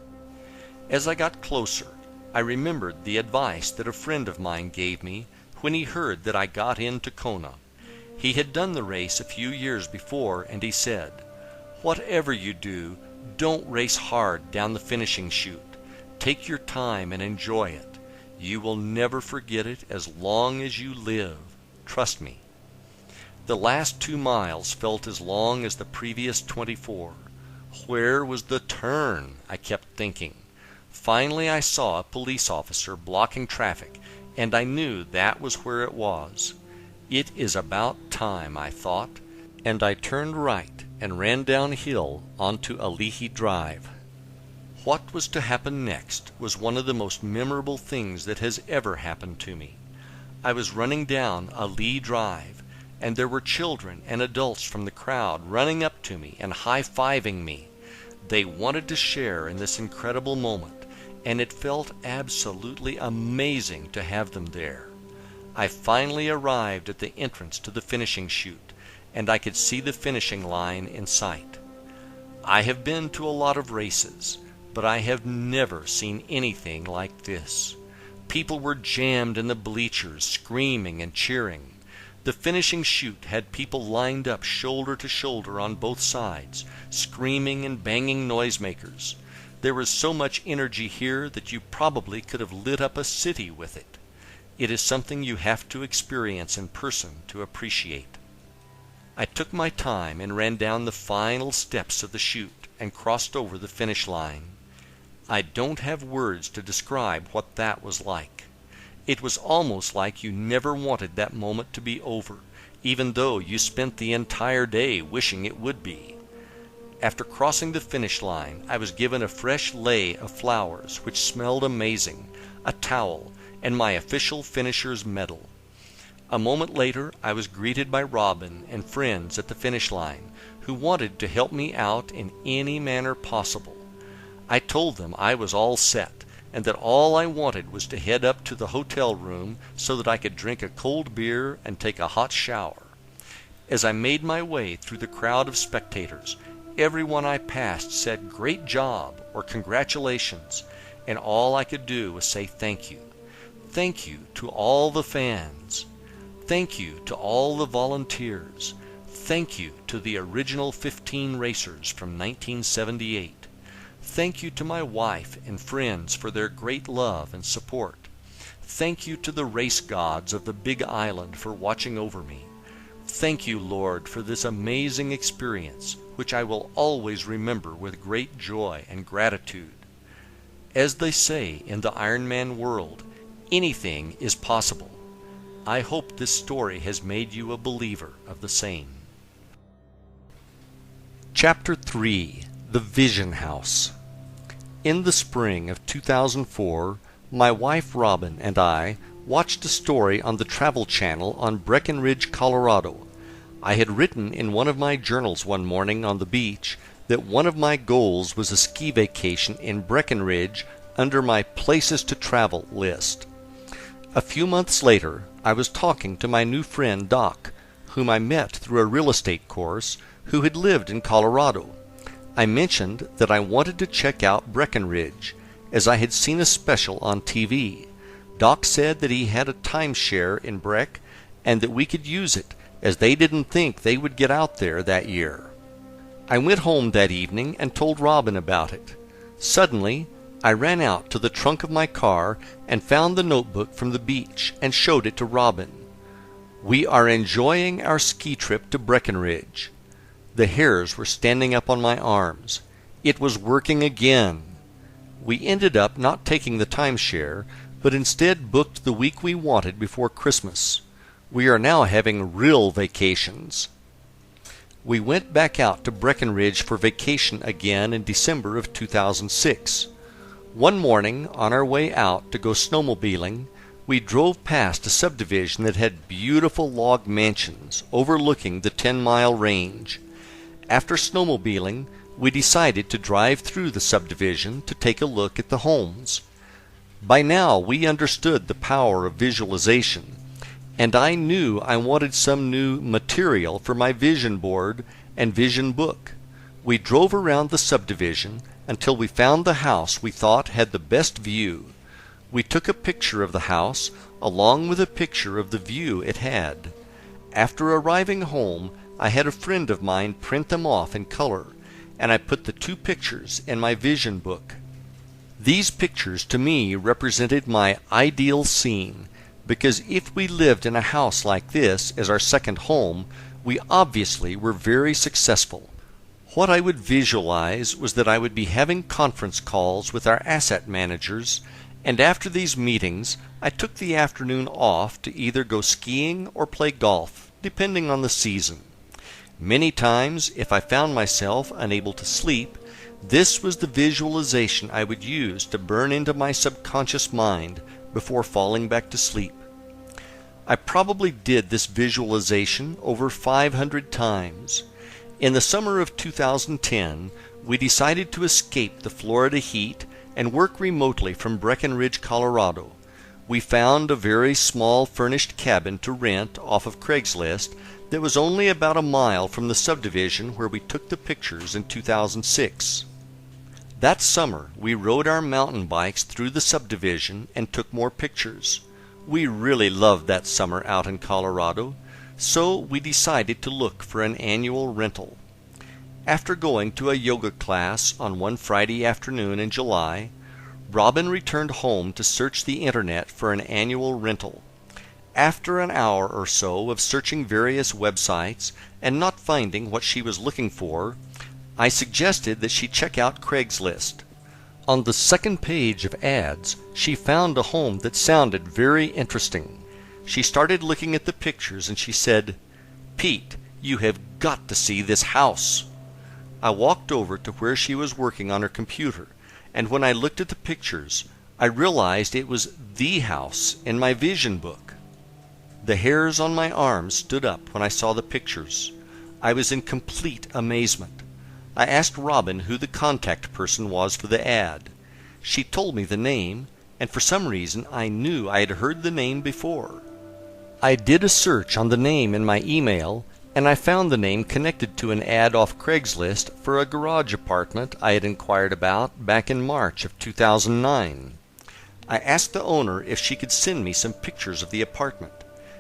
S1: As I got closer, I remembered the advice that a friend of mine gave me when he heard that I got into Kona. He had done the race a few years before, and he said, "Whatever you do, don't race hard down the finishing chute. Take your time and enjoy it. You will never forget it as long as you live. Trust me." The last 2 miles felt as long as the previous 24. Where was the turn? I kept thinking. Finally I saw a police officer blocking traffic, and I knew that was where it was. It is about time, I thought, and I turned right and ran downhill onto Alihi Drive. What was to happen next was one of the most memorable things that has ever happened to me. I was running down Ali Drive, and there were children and adults from the crowd running up to me and high-fiving me. They wanted to share in this incredible moment, and it felt absolutely amazing to have them there. I finally arrived at the entrance to the finishing chute, and I could see the finishing line in sight. I have been to a lot of races, but I have never seen anything like this. People were jammed in the bleachers, screaming and cheering. The finishing chute had people lined up shoulder to shoulder on both sides, screaming and banging noisemakers. There was so much energy here that you probably could have lit up a city with it. It is something you have to experience in person to appreciate. I took my time and ran down the final steps of the chute and crossed over the finish line. I don't have words to describe what that was like. It was almost like you never wanted that moment to be over, even though you spent the entire day wishing it would be. After crossing the finish line, I was given a fresh lei of flowers which smelled amazing, a towel, and my official finisher's medal. A moment later, I was greeted by Robin and friends at the finish line who wanted to help me out in any manner possible. I told them I was all set and that all I wanted was to head up to the hotel room so that I could drink a cold beer and take a hot shower. As I made my way through the crowd of spectators, everyone I passed said "Great job" or "Congratulations," and all I could do was say thank you. Thank you to all the fans. Thank you to all the volunteers. Thank you to the original 15 racers from 1978. Thank you to my wife and friends for their great love and support. Thank you to the race gods of the Big Island for watching over me. Thank you, Lord, for this amazing experience, which I will always remember with great joy and gratitude. As they say in the Ironman world, anything is possible. I hope this story has made you a believer of the same. Chapter 3. The Vision House. In the spring of 2004, my wife Robin and I watched a story on the Travel Channel on Breckenridge, Colorado. I had written in one of my journals one morning on the beach that one of my goals was a ski vacation in Breckenridge under my Places to Travel list. A few months later, I was talking to my new friend Doc, whom I met through a real estate course, who had lived in Colorado. I mentioned that I wanted to check out Breckenridge, as I had seen a special on TV. Doc said that he had a timeshare in Breck, and that we could use it, as they didn't think they would get out there that year. I went home that evening and told Robin about it. Suddenly, I ran out to the trunk of my car and found the notebook from the beach and showed it to Robin. "We are enjoying our ski trip to Breckenridge." The hairs were standing up on my arms. It was working again. We ended up not taking the timeshare, but instead booked the week we wanted before Christmas. We are now having real vacations. We went back out to Breckenridge for vacation again in December of 2006. One morning, on our way out to go snowmobiling, we drove past a subdivision that had beautiful log mansions overlooking the 10-mile range. After snowmobiling, we decided to drive through the subdivision to take a look at the homes. By now, we understood the power of visualization, and I knew I wanted some new material for my vision board and vision book. We drove around the subdivision until we found the house we thought had the best view. We took a picture of the house along with a picture of the view it had. After arriving home, I had a friend of mine print them off in color, and I put the two pictures in my vision book. These pictures to me represented my ideal scene, because if we lived in a house like this as our second home, we obviously were very successful. What I would visualize was that I would be having conference calls with our asset managers, and after these meetings, I took the afternoon off to either go skiing or play golf, depending on the season. Many times, if I found myself unable to sleep, this was the visualization I would use to burn into my subconscious mind before falling back to sleep. I probably did this visualization over 500 times. In the summer of 2010, we decided to escape the Florida heat and work remotely from Breckenridge, Colorado. We found a very small furnished cabin to rent off of Craigslist that was only about a mile from the subdivision where we took the pictures in 2006. That summer, we rode our mountain bikes through the subdivision and took more pictures. We really loved that summer out in Colorado, so we decided to look for an annual rental. After going to a yoga class on one Friday afternoon in July, Robin returned home to search the internet for an annual rental. After an hour or so of searching various websites and not finding what she was looking for, I suggested that she check out Craigslist. On the second page of ads, she found a home that sounded very interesting. She started looking at the pictures and she said, "Pete, you have got to see this house." I walked over to where she was working on her computer, and when I looked at the pictures, I realized it was the house in my vision book. The hairs on my arms stood up when I saw the pictures. I was in complete amazement. I asked Robin who the contact person was for the ad. She told me the name, and for some reason I knew I had heard the name before. I did a search on the name in my email, and I found the name connected to an ad off Craigslist for a garage apartment I had inquired about back in March of 2009. I asked the owner if she could send me some pictures of the apartment.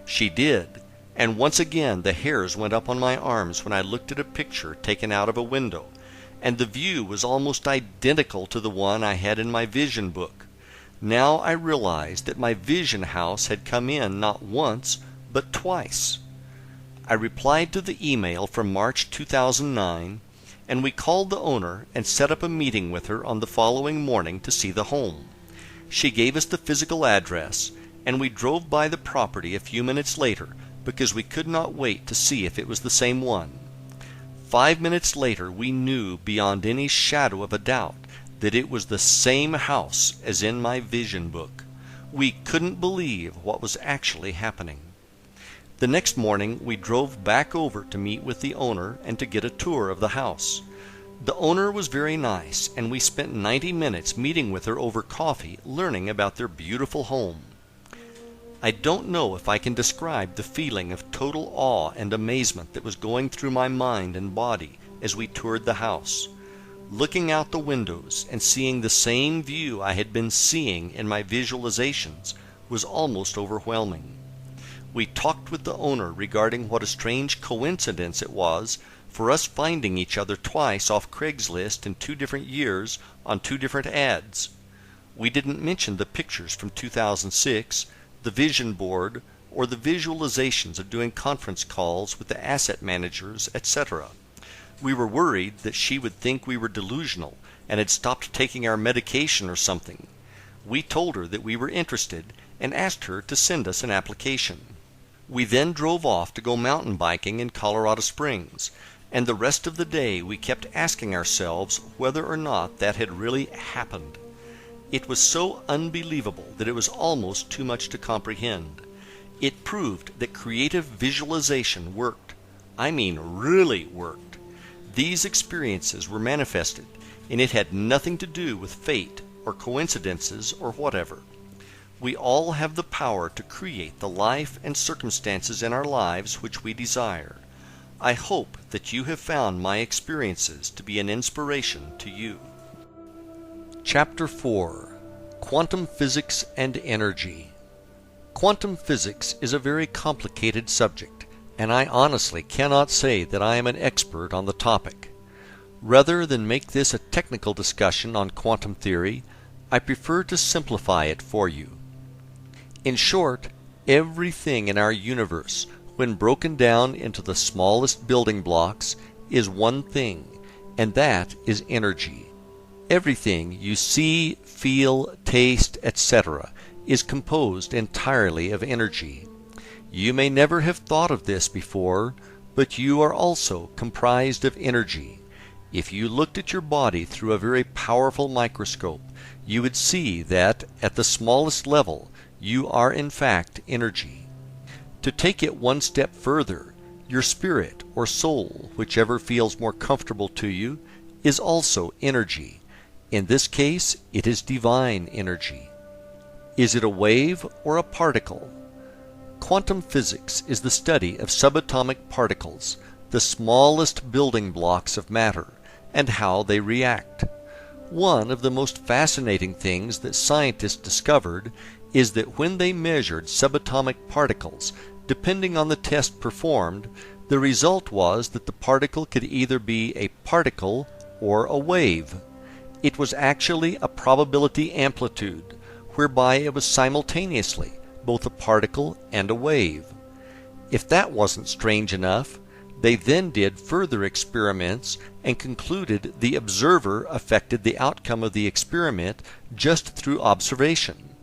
S1: She did, and once again the hairs went up on my arms when I looked at a picture taken out of a window, and the view was almost identical to the one I had in my vision book. Now I realized that my vision house had come in not once, but twice. I replied to the email from March 2009, and we called the owner and set up a meeting with her on the following morning to see the home. She gave us the physical address, and we drove by the property a few minutes later because we could not wait to see if it was the same one. 5 minutes later, we knew beyond any shadow of a doubt that it was the same house as in my vision book. We couldn't believe what was actually happening. The next morning, we drove back over to meet with the owner and to get a tour of the house. The owner was very nice, and we spent 90 minutes meeting with her over coffee, learning about their beautiful home. I don't know if I can describe the feeling of total awe and amazement that was going through my mind and body as we toured the house. Looking out the windows and seeing the same view I had been seeing in my visualizations was almost overwhelming. We talked with the owner regarding what a strange coincidence it was for us finding each other twice off Craigslist in 2 different years on 2 different ads. We didn't mention the pictures from 2006, the vision board, or the visualizations of doing conference calls with the asset managers, etc. We were worried that she would think we were delusional and had stopped taking our medication or something. We told her that we were interested and asked her to send us an application. We then drove off to go mountain biking in Colorado Springs, and the rest of the day we kept asking ourselves whether or not that had really happened. It was so unbelievable that it was almost too much to comprehend. It proved that creative visualization worked. I mean, really worked. These experiences were manifested, and it had nothing to do with fate or coincidences or whatever. We all have the power to create the life and circumstances in our lives which we desire. I hope that you have found my experiences to be an inspiration to you. Chapter 4. Quantum Physics and Energy. Quantum physics is a very complicated subject, and I honestly cannot say that I am an expert on the topic. Rather than make this a technical discussion on quantum theory, I prefer to simplify it for you. In short, everything in our universe, when broken down into the smallest building blocks, is one thing, and that is energy. Everything you see, feel, taste, etc. is composed entirely of energy. You may never have thought of this before, but you are also comprised of energy. If you looked at your body through a very powerful microscope, you would see that, at the smallest level, you are in fact energy. To take it one step further, your spirit or soul, whichever feels more comfortable to you, is also energy. In this case, it is divine energy. Is it a wave or a particle? Quantum physics is the study of subatomic particles, the smallest building blocks of matter, and how they react. One of the most fascinating things that scientists discovered is that when they measured subatomic particles, depending on the test performed, the result was that the particle could either be a particle or a wave. It was actually a probability amplitude, whereby it was simultaneously both a particle and a wave. If that wasn't strange enough, they then did further experiments and concluded the observer affected the outcome of the experiment just through observation.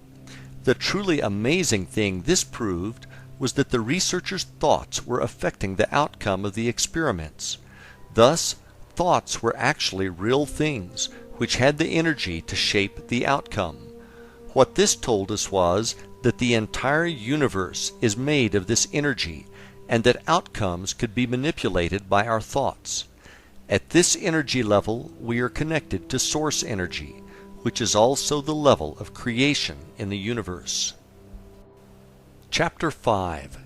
S1: The truly amazing thing this proved was that the researchers' thoughts were affecting the outcome of the experiments. Thus, thoughts were actually real things which had the energy to shape the outcome. What this told us was that the entire universe is made of this energy, and that outcomes could be manipulated by our thoughts. At this energy level, we are connected to source energy, which is also the level of creation in the universe. Chapter 5.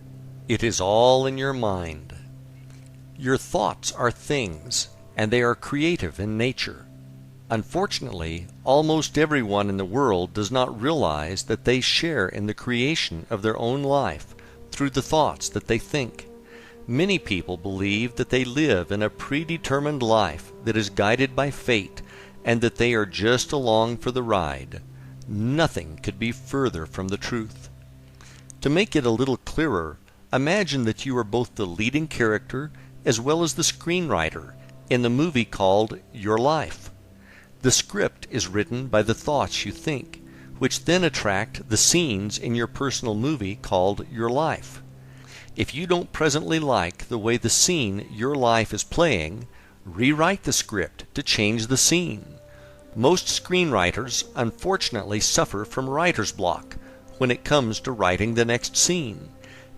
S1: It is all in your mind. Your thoughts are things, and they are creative in nature. Unfortunately, almost everyone in the world does not realize that they share in the creation of their own life through the thoughts that they think. Many people believe that they live in a predetermined life that is guided by fate, and that they are just along for the ride. Nothing could be further from the truth. To make it a little clearer, imagine that you are both the leading character as well as the screenwriter in the movie called Your Life. The script is written by the thoughts you think, which then attract the scenes in your personal movie called Your Life. If you don't presently like the way the scene Your Life is playing, rewrite the script to change the scene. Most screenwriters unfortunately suffer from writer's block when it comes to writing the next scene.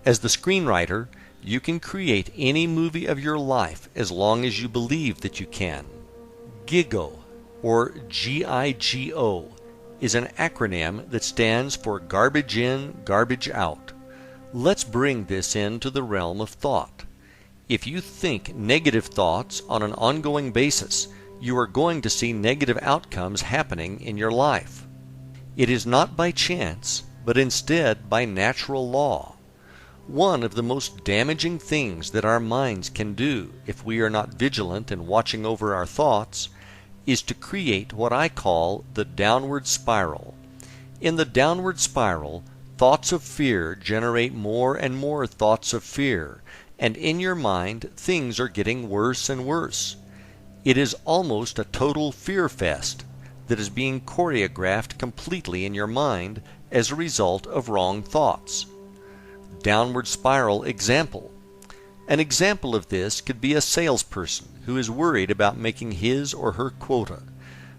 S1: As the screenwriter, you can create any movie of your life as long as you believe that you can. GIGO, or G-I-G-O, is an acronym that stands for Garbage In, Garbage Out. Let's bring this into the realm of thought. If you think negative thoughts on an ongoing basis, you are going to see negative outcomes happening in your life. It is not by chance, but instead by natural law. One of the most damaging things that our minds can do if we are not vigilant in watching over our thoughts is to create what I call the downward spiral. In the downward spiral, thoughts of fear generate more and more thoughts of fear, and in your mind things are getting worse and worse. It is almost a total fear fest that is being choreographed completely in your mind as a result of wrong thoughts. Downward spiral example. An example of this could be a salesperson who is worried about making his or her quota.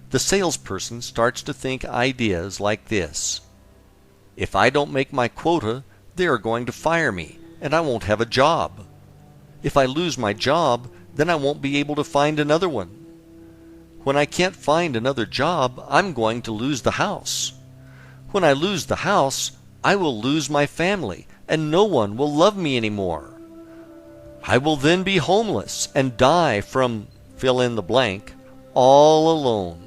S1: The salesperson starts to think ideas like this: if I don't make my quota, they are going to fire me, and I won't have a job. If I lose my job, then I won't be able to find another one. When I can't find another job, I'm going to lose the house. When I lose the house, I will lose my family, and no one will love me anymore. I will then be homeless and die from fill in the blank, all alone.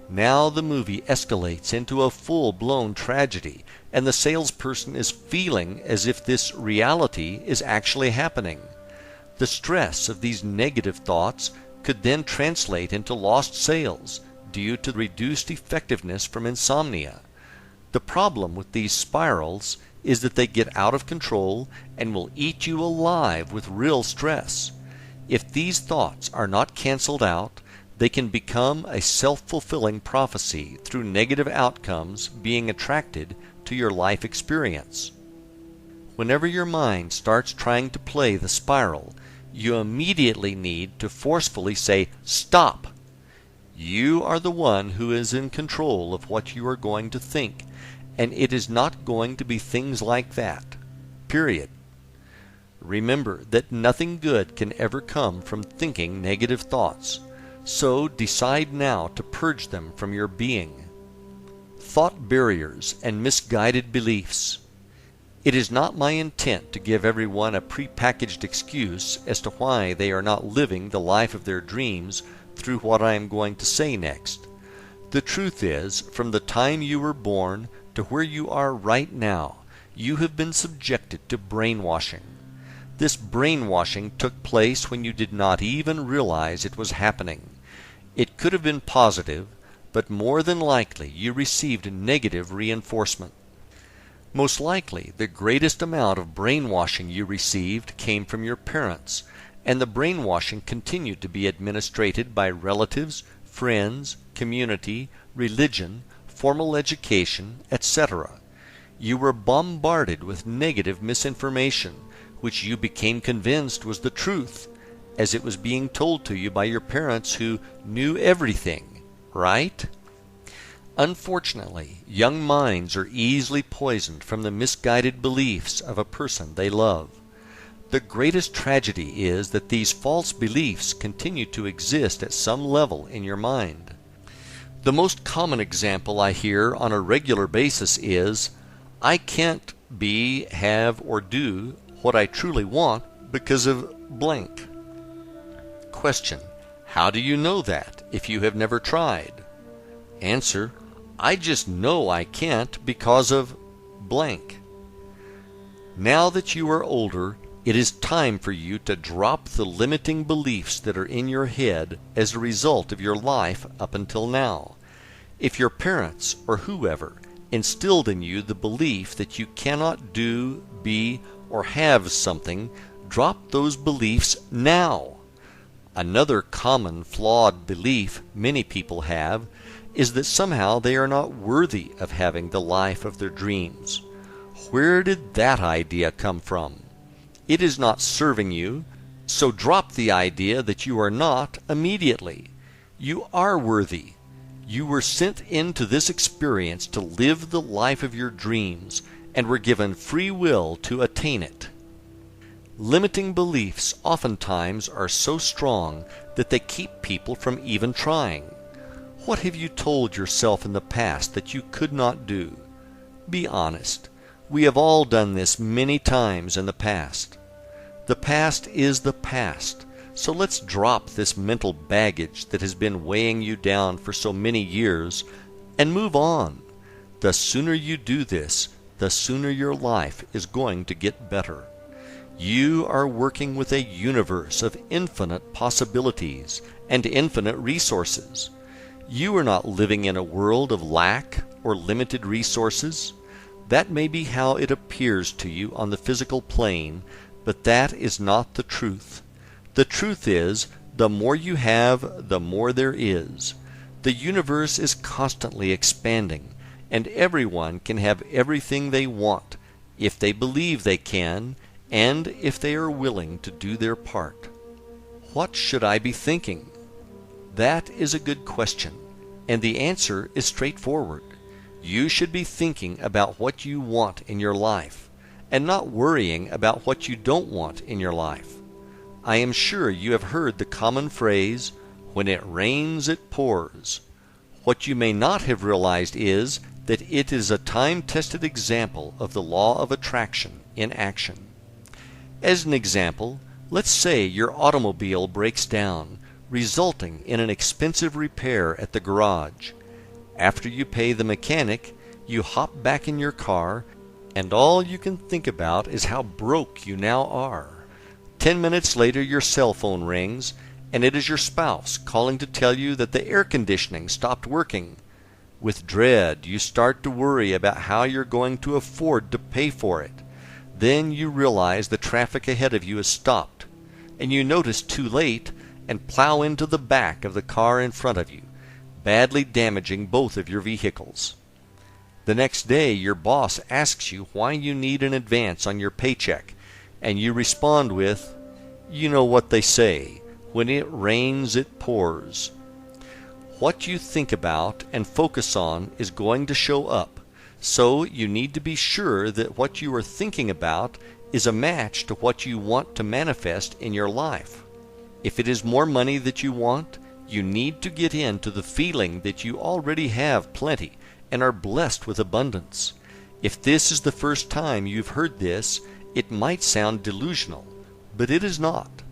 S1: Now the movie escalates into a full-blown tragedy, and the salesperson is feeling as if this reality is actually happening. The stress of these negative thoughts could then translate into lost sales due to reduced effectiveness from insomnia. The problem with these spirals is that they get out of control and will eat you alive with real stress. If these thoughts are not canceled out, they can become a self-fulfilling prophecy through negative outcomes being attracted to your life experience. Whenever your mind starts trying to play the spiral, you immediately need to forcefully say, "Stop!" You are the one who is in control of what you are going to think, and it is not going to be things like that. Period. Remember that nothing good can ever come from thinking negative thoughts. So decide now to purge them from your being. Thought barriers and misguided beliefs. It is not my intent to give everyone a prepackaged excuse as to why they are not living the life of their dreams through what I am going to say next. The truth is, from the time you were born to where you are right now, you have been subjected to brainwashing. This brainwashing took place when you did not even realize it was happening. It could have been positive, but more than likely you received negative reinforcement. Most likely, the greatest amount of brainwashing you received came from your parents, and the brainwashing continued to be administered by relatives, friends, community, religion, formal education, etc. You were bombarded with negative misinformation, which you became convinced was the truth, as it was being told to you by your parents who knew everything, right? Unfortunately, young minds are easily poisoned from the misguided beliefs of a person they love. The greatest tragedy is that these false beliefs continue to exist at some level in your mind. The most common example I hear on a regular basis is, "I can't be, have, or do what I truly want because of blank." Question: how do you know that if you have never tried? Answer: I just know I can't because of blank. Now that you are older, it is time for you to drop the limiting beliefs that are in your head as a result of your life up until now. If your parents or whoever instilled in you the belief that you cannot do, be, or have something, drop those beliefs now. Another common flawed belief many people have is that somehow they are not worthy of having the life of their dreams. Where did that idea come from? It is not serving you, so drop the idea that you are not immediately. You are worthy. You were sent into this experience to live the life of your dreams and were given free will to attain it. Limiting beliefs oftentimes are so strong that they keep people from even trying. What have you told yourself in the past that you could not do? Be honest. We have all done this many times in the past. The past is the past, so let's drop this mental baggage that has been weighing you down for so many years and move on. The sooner you do this, the sooner your life is going to get better. You are working with a universe of infinite possibilities and infinite resources. You are not living in a world of lack or limited resources. That may be how it appears to you on the physical plane, But that is not the truth. The truth is, the more you have, the more there is. The universe is constantly expanding, and everyone can have everything they want, if they believe they can, and if they are willing to do their part. What should I be thinking? That is a good question, and the answer is straightforward. You should be thinking about what you want in your life, and not worrying about what you don't want in your life. I am sure you have heard the common phrase, "When it rains, it pours." What you may not have realized is that it is a time-tested example of the law of attraction in action. As an example, let's say your automobile breaks down, resulting in an expensive repair at the garage. After you pay the mechanic, you hop back in your car, and all you can think about is how broke you now are. 10 minutes later, your cell phone rings, and it is your spouse calling to tell you that the air conditioning stopped working. With dread, you start to worry about how you're going to afford to pay for it. Then you realize the traffic ahead of you is stopped, and you notice too late and plow into the back of the car in front of you, badly damaging both of your vehicles. The next day, your boss asks you why you need an advance on your paycheck, and you respond with, "You know what they say, when it rains, it pours." What you think about and focus on is going to show up, so you need to be sure that what you are thinking about is a match to what you want to manifest in your life. If it is more money that you want, you need to get into the feeling that you already have plenty and are blessed with abundance. If this is the first time you've heard this, it might sound delusional, but it is not.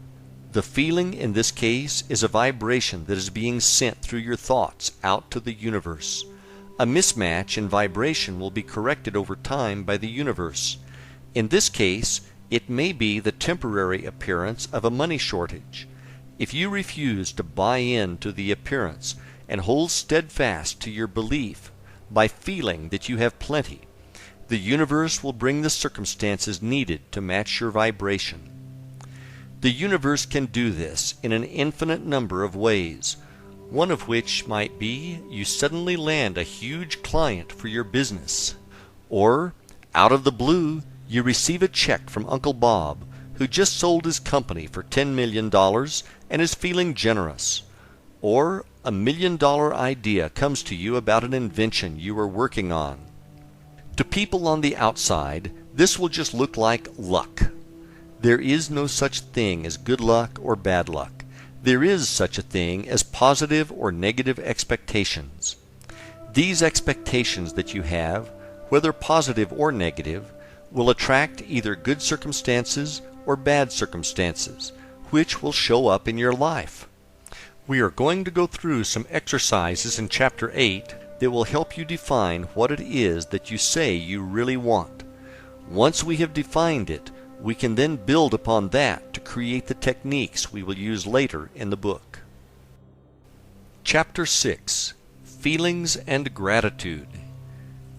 S1: The feeling in this case is a vibration that is being sent through your thoughts out to the universe. A mismatch in vibration will be corrected over time by the universe. In this case, it may be the temporary appearance of a money shortage. If you refuse to buy in to the appearance and hold steadfast to your belief by feeling that you have plenty, the universe will bring the circumstances needed to match your vibration. The universe can do this in an infinite number of ways, one of which might be you suddenly land a huge client for your business, or, out of the blue, you receive a check from Uncle Bob, who just sold his company for $10 million and is feeling generous, or a $1 million idea comes to you about an invention you are working on. To people on the outside, this will just look like luck. There is no such thing as good luck or bad luck. There is such a thing as positive or negative expectations. These expectations that you have, whether positive or negative, will attract either good circumstances or bad circumstances, which will show up in your life. We are going to go through some exercises in Chapter 8 that will help you define what it is that you say you really want. Once we have defined it, we can then build upon that to create the techniques we will use later in the book. Chapter 6. Feelings and Gratitude.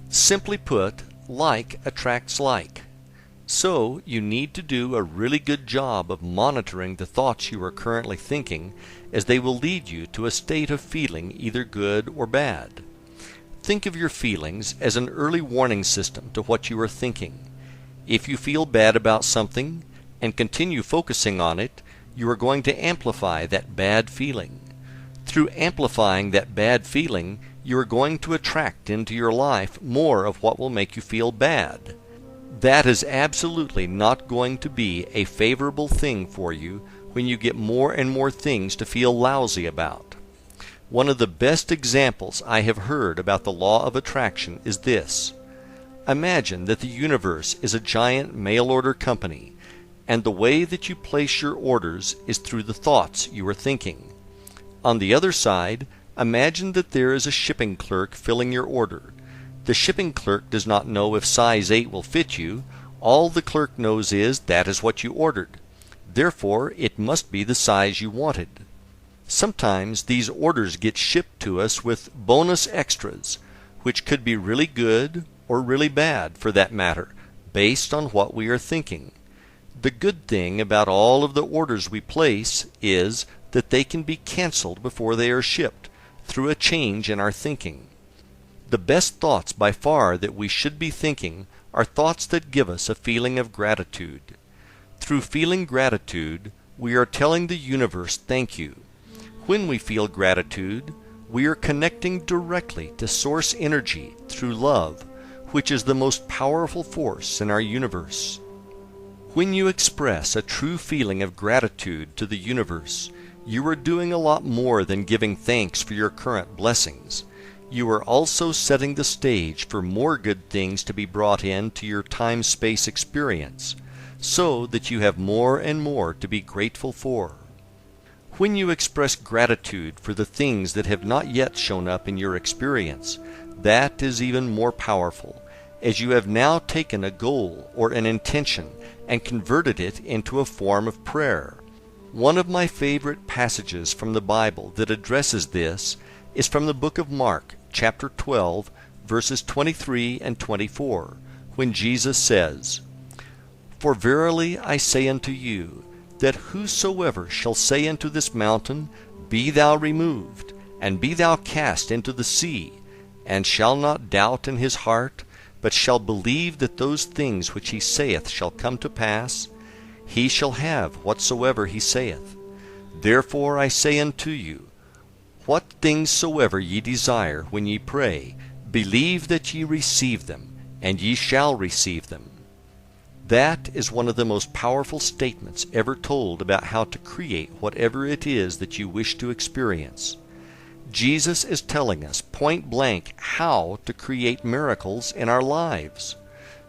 S1: Simply put, like attracts like. So you need to do a really good job of monitoring the thoughts you are currently thinking, as they will lead you to a state of feeling either good or bad. Think of your feelings as an early warning system to what you are thinking. If you feel bad about something and continue focusing on it, you are going to amplify that bad feeling. Through amplifying that bad feeling, you are going to attract into your life more of what will make you feel bad. That is absolutely not going to be a favorable thing for you when you get more and more things to feel lousy about. One of the best examples I have heard about the law of attraction is this. Imagine that the universe is a giant mail-order company, and the way that you place your orders is through the thoughts you are thinking. On the other side, imagine that there is a shipping clerk filling your order. The shipping clerk does not know if size 8 will fit you. All the clerk knows is that is what you ordered. Therefore, it must be the size you wanted. Sometimes these orders get shipped to us with bonus extras, which could be really good or really bad, for that matter, based on what we are thinking. The good thing about all of the orders we place is that they can be canceled before they are shipped through a change in our thinking. The best thoughts by far that we should be thinking are thoughts that give us a feeling of gratitude. Through feeling gratitude, we are telling the universe thank you. When we feel gratitude, we are connecting directly to source energy through love, which is the most powerful force in our universe. When you express a true feeling of gratitude to the universe, you are doing a lot more than giving thanks for your current blessings. You are also setting the stage for more good things to be brought into your time-space experience, so that you have more and more to be grateful for. When you express gratitude for the things that have not yet shown up in your experience, that is even more powerful, as you have now taken a goal or an intention and converted it into a form of prayer. One of my favorite passages from the Bible that addresses this is from the book of Mark, chapter 12, verses 23 and 24, when Jesus says, "For verily I say unto you, that whosoever shall say unto this mountain, Be thou removed, and be thou cast into the sea, and shall not doubt in his heart, but shall believe that those things which he saith shall come to pass, he shall have whatsoever he saith. Therefore I say unto you, what things soever ye desire when ye pray, believe that ye receive them, and ye shall receive them." That is one of the most powerful statements ever told about how to create whatever it is that you wish to experience. Jesus is telling us point blank how to create miracles in our lives.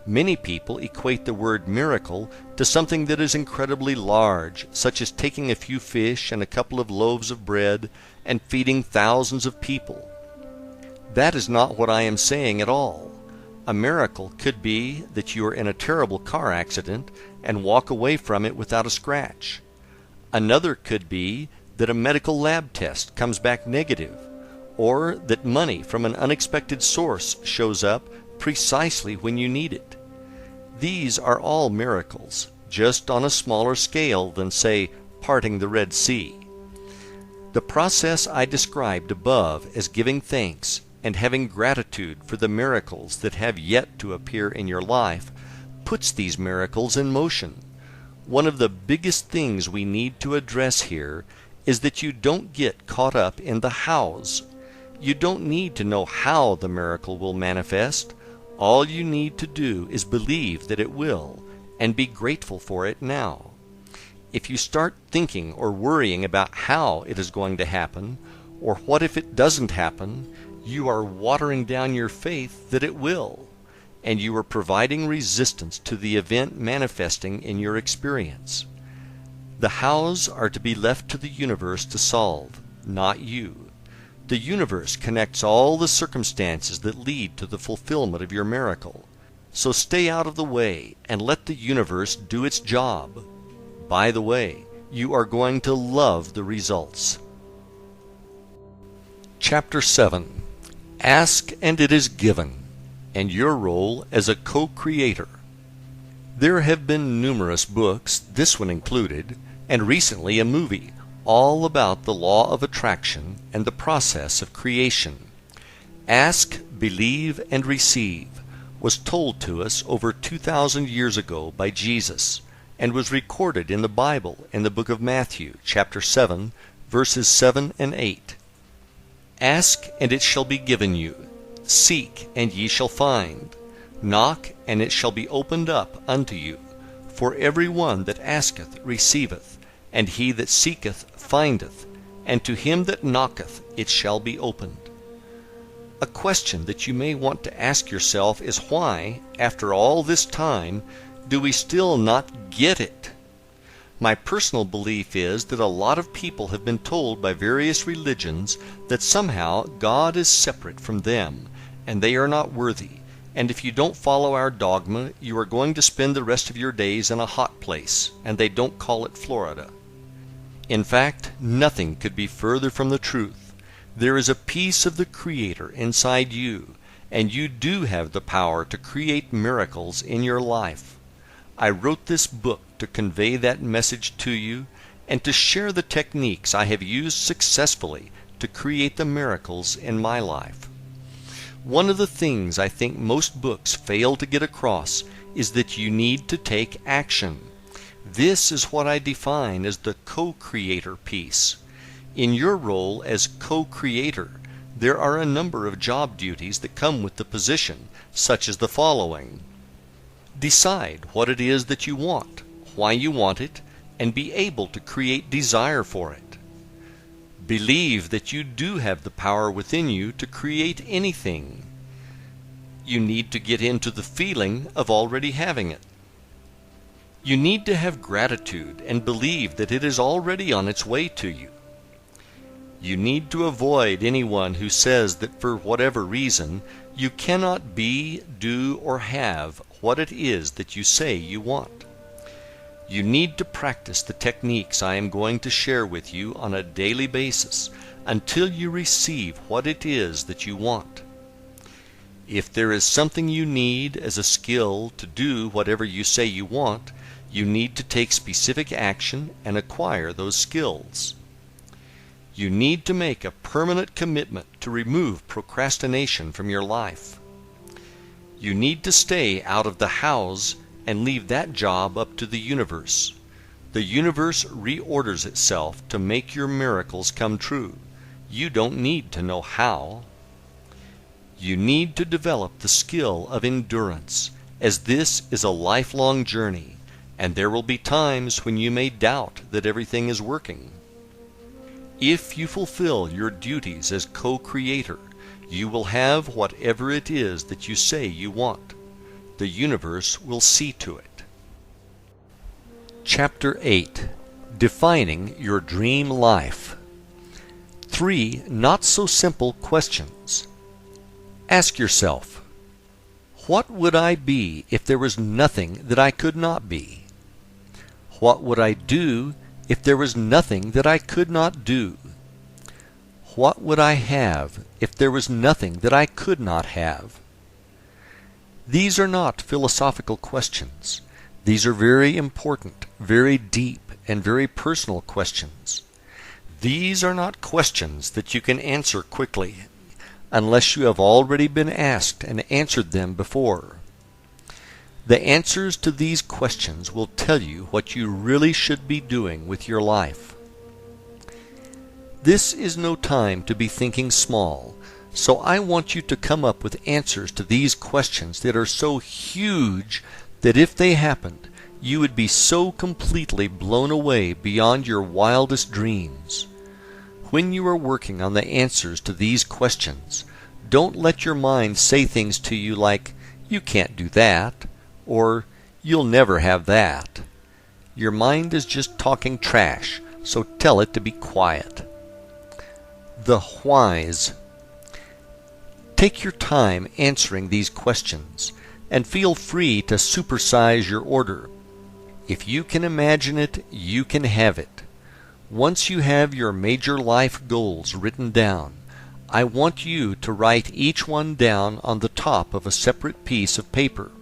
S1: Many people equate the word miracle to something that is incredibly large, such as taking a few fish and a couple of loaves of bread and feeding thousands of people. That is not what I am saying at all. A miracle could be that you are in a terrible car accident and walk away from it without a scratch. Another could be that a medical lab test comes back negative, or that money from an unexpected source shows up precisely when you need it. These are all miracles, just on a smaller scale than, say, parting the Red Sea. The process I described above as giving thanks and having gratitude for the miracles that have yet to appear in your life puts these miracles in motion. One of the biggest things we need to address here is that you don't get caught up in the hows. You don't need to know how the miracle will manifest. All you need to do is believe that it will, and be grateful for it now. If you start thinking or worrying about how it is going to happen, or what if it doesn't happen, you are watering down your faith that it will, and you are providing resistance to the event manifesting in your experience. The hows are to be left to the universe to solve, not you. The universe connects all the circumstances that lead to the fulfillment of your miracle. So stay out of the way and let the universe do its job. By the way, you are going to love the results. Chapter 7. Ask and it is given, and your role as a co-creator. There have been numerous books, this one included, and recently a movie, all about the law of attraction and the process of creation. Ask, believe, and receive was told to us over 2,000 years ago by Jesus, and was recorded in the Bible in the book of Matthew, chapter 7, verses 7 and 8. Ask, and it shall be given you. Seek, and ye shall find. Knock, and it shall be opened up unto you. For every one that asketh receiveth, and he that seeketh findeth, and to him that knocketh it shall be opened. A question that you may want to ask yourself is why, after all this time, do we still not get it? My personal belief is that a lot of people have been told by various religions that somehow God is separate from them, and they are not worthy, and if you don't follow our dogma, you are going to spend the rest of your days in a hot place, and they don't call it Florida. In fact, nothing could be further from the truth. There is a piece of the Creator inside you, and you do have the power to create miracles in your life. I wrote this book to convey that message to you and to share the techniques I have used successfully to create the miracles in my life. One of the things I think most books fail to get across is that you need to take action. This is what I define as the co-creator piece. In your role as co-creator, there are a number of job duties that come with the position, such as the following. Decide what it is that you want, why you want it, and be able to create desire for it. Believe that you do have the power within you to create anything. You need to get into the feeling of already having it. You need to have gratitude and believe that it is already on its way to you. You need to avoid anyone who says that for whatever reason you cannot be, do, or have what it is that you say you want. You need to practice the techniques I am going to share with you on a daily basis until you receive what it is that you want. If there is something you need as a skill to do whatever you say you want, you need to take specific action and acquire those skills. You need to make a permanent commitment to remove procrastination from your life. You need to stay out of the hows and leave that job up to the universe. The universe reorders itself to make your miracles come true. You don't need to know how. You need to develop the skill of endurance, as this is a lifelong journey, and there will be times when you may doubt that everything is working. If you fulfill your duties as co-creator, you will have whatever it is that you say you want. The universe will see to it. Chapter 8. Defining Your Dream Life. 3 not-so-simple questions. Ask yourself, what would I be if there was nothing that I could not be? What would I do if there was nothing that I could not do? What would I have if there was nothing that I could not have? These are not philosophical questions. These are very important, very deep, and very personal questions. These are not questions that you can answer quickly, unless you have already been asked and answered them before. The answers to these questions will tell you what you really should be doing with your life. This is no time to be thinking small, so I want you to come up with answers to these questions that are so huge that if they happened, you would be so completely blown away beyond your wildest dreams. When you are working on the answers to these questions, don't let your mind say things to you like, "You can't do that," or "You'll never have that." Your mind is just talking trash, so tell it to be quiet. The whys. Take your time answering these questions, and feel free to supersize your order. If you can imagine it, you can have it. Once you have your major life goals written down, I want you to write each one down on the top of a separate piece of paper.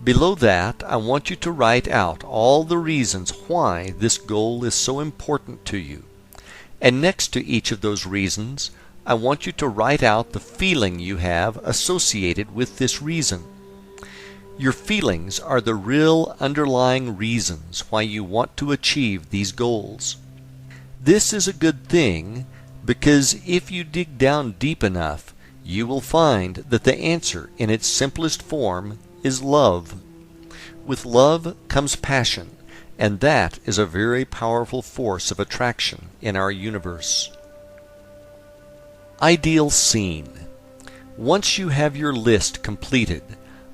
S1: Below that, I want you to write out all the reasons why this goal is so important to you. And next to each of those reasons, I want you to write out the feeling you have associated with this reason. Your feelings are the real underlying reasons why you want to achieve these goals. This is a good thing because if you dig down deep enough, you will find that the answer in its simplest form is love. With love comes passion, and that is a very powerful force of attraction in our universe. Ideal scene. Once you have your list completed,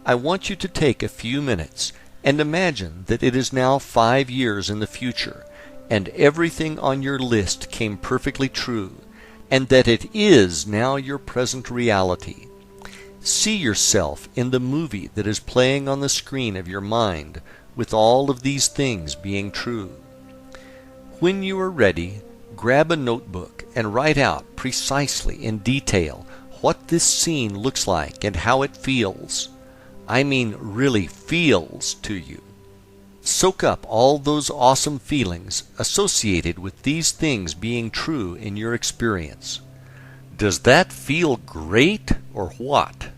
S1: I want you to take a few minutes and imagine that it is now 5 years in the future, and everything on your list came perfectly true, and that it is now your present reality. See yourself in the movie that is playing on the screen of your mind, with all of these things being true. When you are ready, grab a notebook and write out precisely in detail what this scene looks like and how it feels. I mean really feels to you. Soak up all those awesome feelings associated with these things being true in your experience. Does that feel great or what?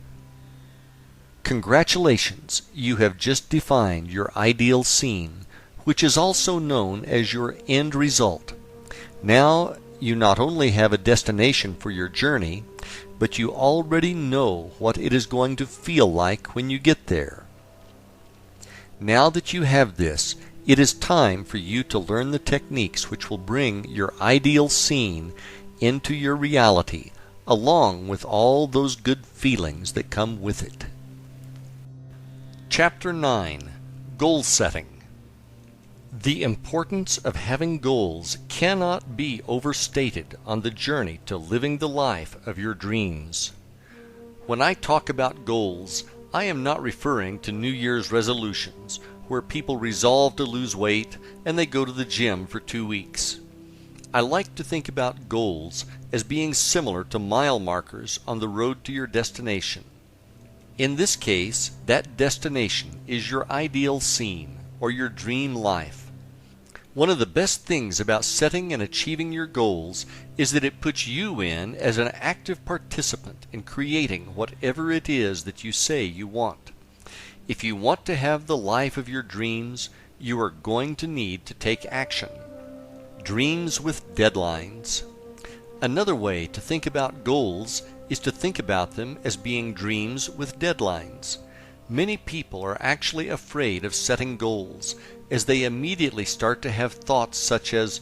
S1: Congratulations, you have just defined your ideal scene, which is also known as your end result. Now you not only have a destination for your journey, but you already know what it is going to feel like when you get there. Now that you have this, it is time for you to learn the techniques which will bring your ideal scene into your reality, along with all those good feelings that come with it. Chapter 9. Goal Setting. The importance of having goals cannot be overstated on the journey to living the life of your dreams. When I talk about goals, I am not referring to New Year's resolutions, where people resolve to lose weight and they go to the gym for 2 weeks. I like to think about goals as being similar to mile markers on the road to your destination. In this case, that destination is your ideal scene, or your dream life. One of the best things about setting and achieving your goals is that it puts you in as an active participant in creating whatever it is that you say you want. If you want to have the life of your dreams, you are going to need to take action. Dreams with deadlines. Another way to think about goals is to think about them as being dreams with deadlines. Many people are actually afraid of setting goals, as they immediately start to have thoughts such as,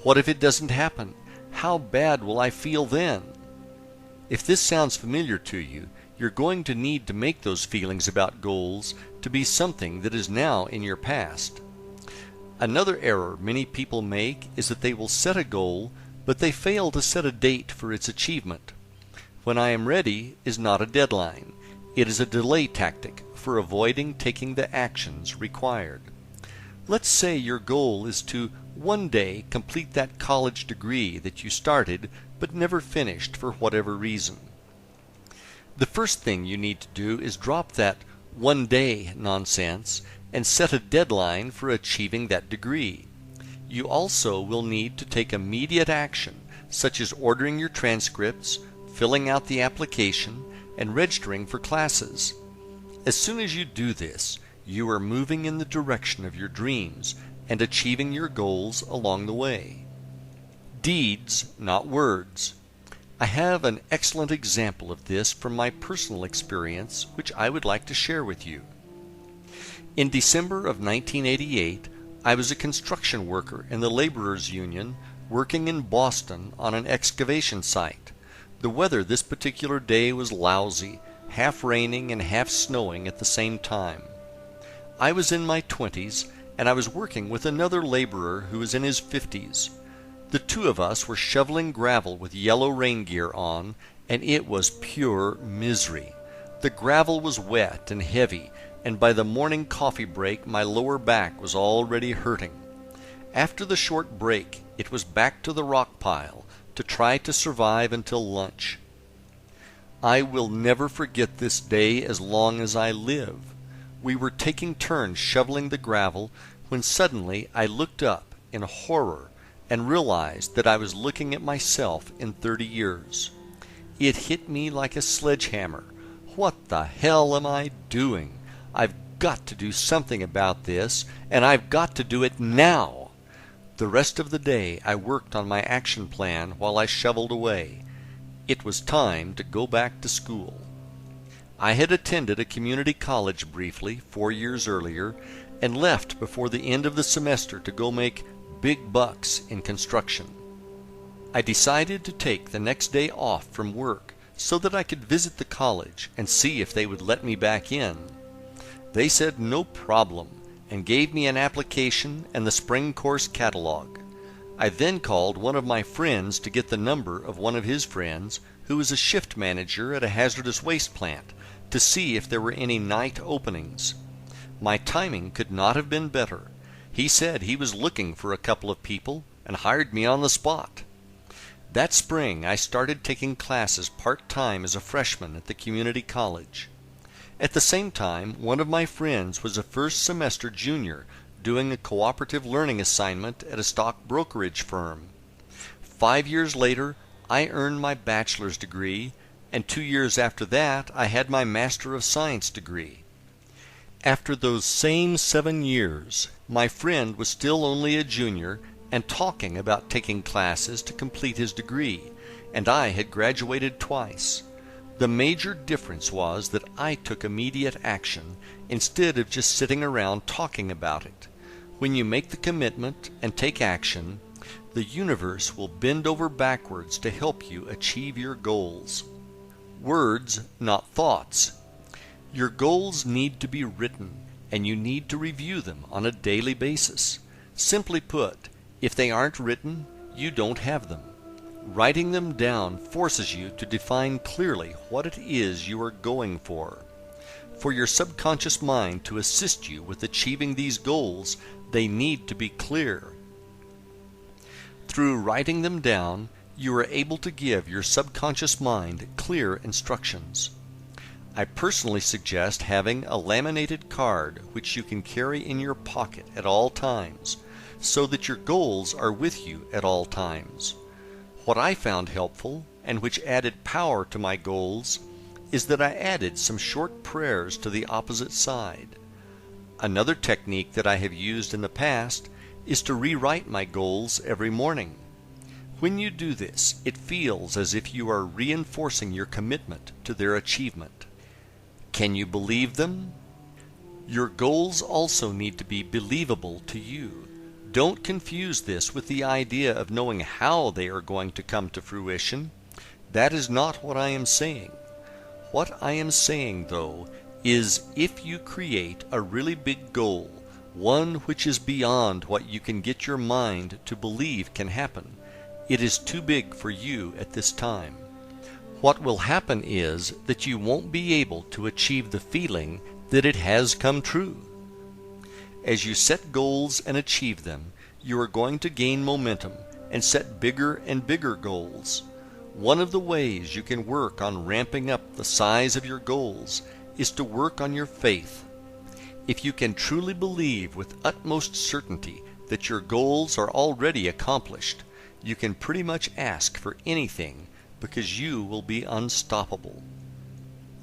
S1: what if it doesn't happen? How bad will I feel then? If this sounds familiar to you, you're going to need to make those feelings about goals to be something that is now in your past. Another error many people make is that they will set a goal, but they fail to set a date for its achievement. When I am ready is not a deadline. It is a delay tactic for avoiding taking the actions required. Let's say your goal is to one day complete that college degree that you started but never finished for whatever reason. The first thing you need to do is drop that one day nonsense and set a deadline for achieving that degree. You also will need to take immediate action, such as ordering your transcripts, filling out the application, and registering for classes. As soon as you do this, you are moving in the direction of your dreams and achieving your goals along the way. Deeds, not words. I have an excellent example of this from my personal experience, which I would like to share with you. In December of 1988, I was a construction worker in the Laborers Union working in Boston on an excavation site. The weather this particular day was lousy, half raining and half snowing at the same time. I was in my 20s, and I was working with another laborer who was in his 50s. The two of us were shoveling gravel with yellow rain gear on, and it was pure misery. The gravel was wet and heavy, and by the morning coffee break my lower back was already hurting. After the short break, it was back to the rock pile to try to survive until lunch. I will never forget this day as long as I live. We were taking turns shoveling the gravel when suddenly I looked up in horror and realized that I was looking at myself in 30 years. It hit me like a sledgehammer. What the hell am I doing? I've got to do something about this, and I've got to do it now. The rest of the day I worked on my action plan while I shoveled away. It was time to go back to school. I had attended a community college briefly 4 years earlier and left before the end of the semester to go make big bucks in construction. I decided to take the next day off from work so that I could visit the college and see if they would let me back in. They said no problem and gave me an application and the spring course catalog. I then called one of my friends to get the number of one of his friends who was a shift manager at a hazardous waste plant to see if there were any night openings. My timing could not have been better. He said he was looking for a couple of people and hired me on the spot. That spring I started taking classes part-time as a freshman at the community college. At the same time, one of my friends was a first-semester junior doing a cooperative learning assignment at a stock brokerage firm. 5 years later, I earned my bachelor's degree, and 2 years after that, I had my Master of Science degree. After those same 7 years, my friend was still only a junior and talking about taking classes to complete his degree, and I had graduated twice. The major difference was that I took immediate action instead of just sitting around talking about it. When you make the commitment and take action, the universe will bend over backwards to help you achieve your goals. Words, not thoughts. Your goals need to be written, and you need to review them on a daily basis. Simply put, if they aren't written, you don't have them. Writing them down forces you to define clearly what it is you are going for. For your subconscious mind to assist you with achieving these goals, they need to be clear. Through writing them down, you are able to give your subconscious mind clear instructions. I personally suggest having a laminated card which you can carry in your pocket at all times, so that your goals are with you at all times. What I found helpful, and which added power to my goals, is that I added some short prayers to the opposite side. Another technique that I have used in the past is to rewrite my goals every morning. When you do this, it feels as if you are reinforcing your commitment to their achievement. Can you believe them? Your goals also need to be believable to you. Don't confuse this with the idea of knowing how they are going to come to fruition. That is not what I am saying. What I am saying, though, is if you create a really big goal, one which is beyond what you can get your mind to believe can happen, it is too big for you at this time. What will happen is that you won't be able to achieve the feeling that it has come true. As you set goals and achieve them, you are going to gain momentum and set bigger and bigger goals. One of the ways you can work on ramping up the size of your goals is to work on your faith. If you can truly believe with utmost certainty that your goals are already accomplished, you can pretty much ask for anything because you will be unstoppable.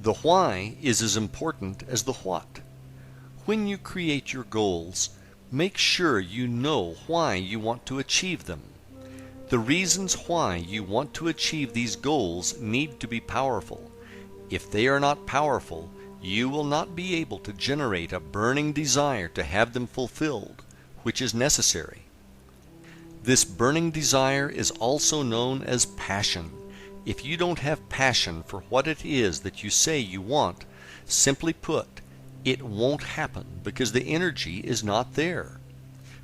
S1: The why is as important as the what. When you create your goals, make sure you know why you want to achieve them. The reasons why you want to achieve these goals need to be powerful. If they are not powerful, you will not be able to generate a burning desire to have them fulfilled, which is necessary. This burning desire is also known as passion. If you don't have passion for what it is that you say you want, simply put, it won't happen because the energy is not there.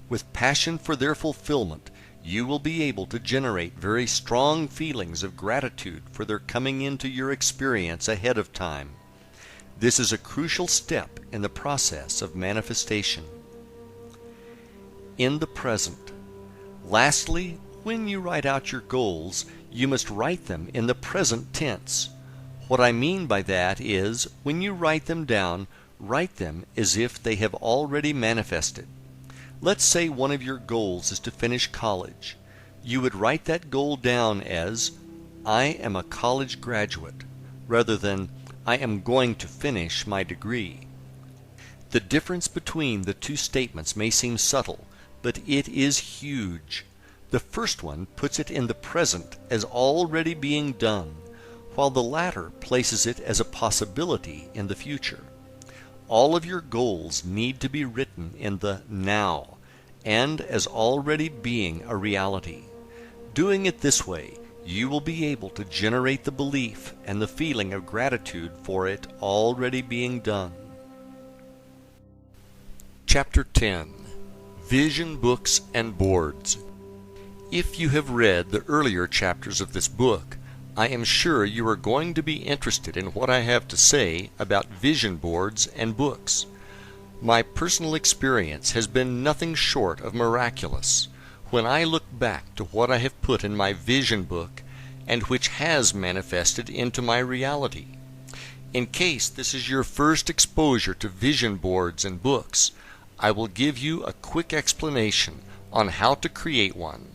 S1: With passion for their fulfillment, you will be able to generate very strong feelings of gratitude for their coming into your experience ahead of time. This is a crucial step in the process of manifestation. In the present. Lastly, when you write out your goals, you must write them in the present tense. What I mean by that is, when you write them down, write them as if they have already manifested. Let's say one of your goals is to finish college. You would write that goal down as, I am a college graduate, rather than, I am going to finish my degree. The difference between the two statements may seem subtle, but it is huge. The first one puts it in the present as already being done, while the latter places it as a possibility in the future. All of your goals need to be written in the now, and as already being a reality. Doing it this way, you will be able to generate the belief and the feeling of gratitude for it already being done. Chapter 10. Vision Books and Boards. If you have read the earlier chapters of this book, I am sure you are going to be interested in what I have to say about vision boards and books. My personal experience has been nothing short of miraculous when I look back to what I have put in my vision book and which has manifested into my reality. In case this is your first exposure to vision boards and books, I will give you a quick explanation on how to create one.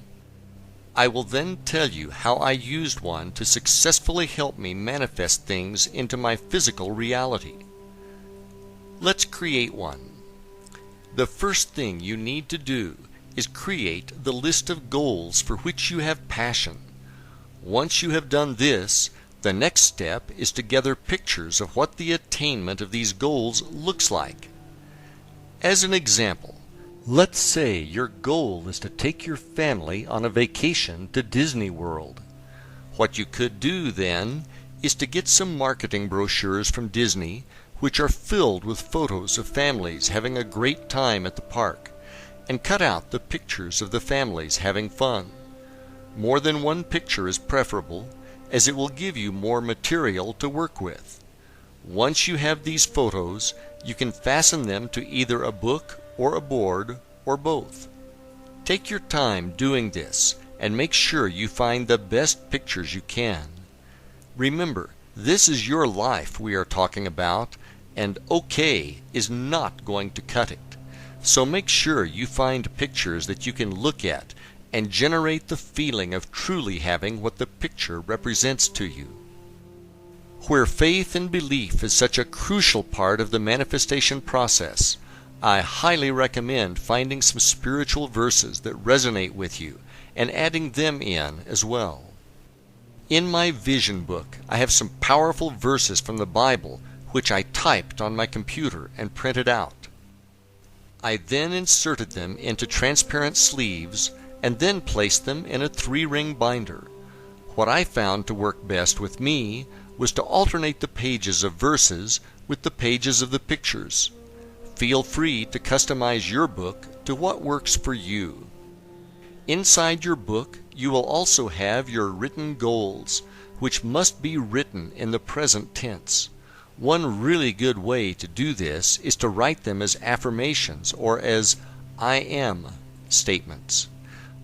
S1: I will then tell you how I used one to successfully help me manifest things into my physical reality. Let's create one. The first thing you need to do is create the list of goals for which you have passion. Once you have done this, the next step is to gather pictures of what the attainment of these goals looks like. As an example, let's say your goal is to take your family on a vacation to Disney World. What you could do then is to get some marketing brochures from Disney which are filled with photos of families having a great time at the park, and cut out the pictures of the families having fun. More than one picture is preferable, as it will give you more material to work with. Once you have these photos, you can fasten them to either a book or a board, or both. Take your time doing this, and make sure you find the best pictures you can. Remember, this is your life we are talking about, and okay is not going to cut it. So make sure you find pictures that you can look at and generate the feeling of truly having what the picture represents to you. Where faith and belief is such a crucial part of the manifestation process, I highly recommend finding some spiritual verses that resonate with you and adding them in as well. In my vision book, I have some powerful verses from the Bible which I typed on my computer and printed out. I then inserted them into transparent sleeves and then placed them in a 3-ring binder. What I found to work best with me was to alternate the pages of verses with the pages of the pictures. Feel free to customize your book to what works for you. Inside your book, you will also have your written goals, which must be written in the present tense. One really good way to do this is to write them as affirmations or as I am statements.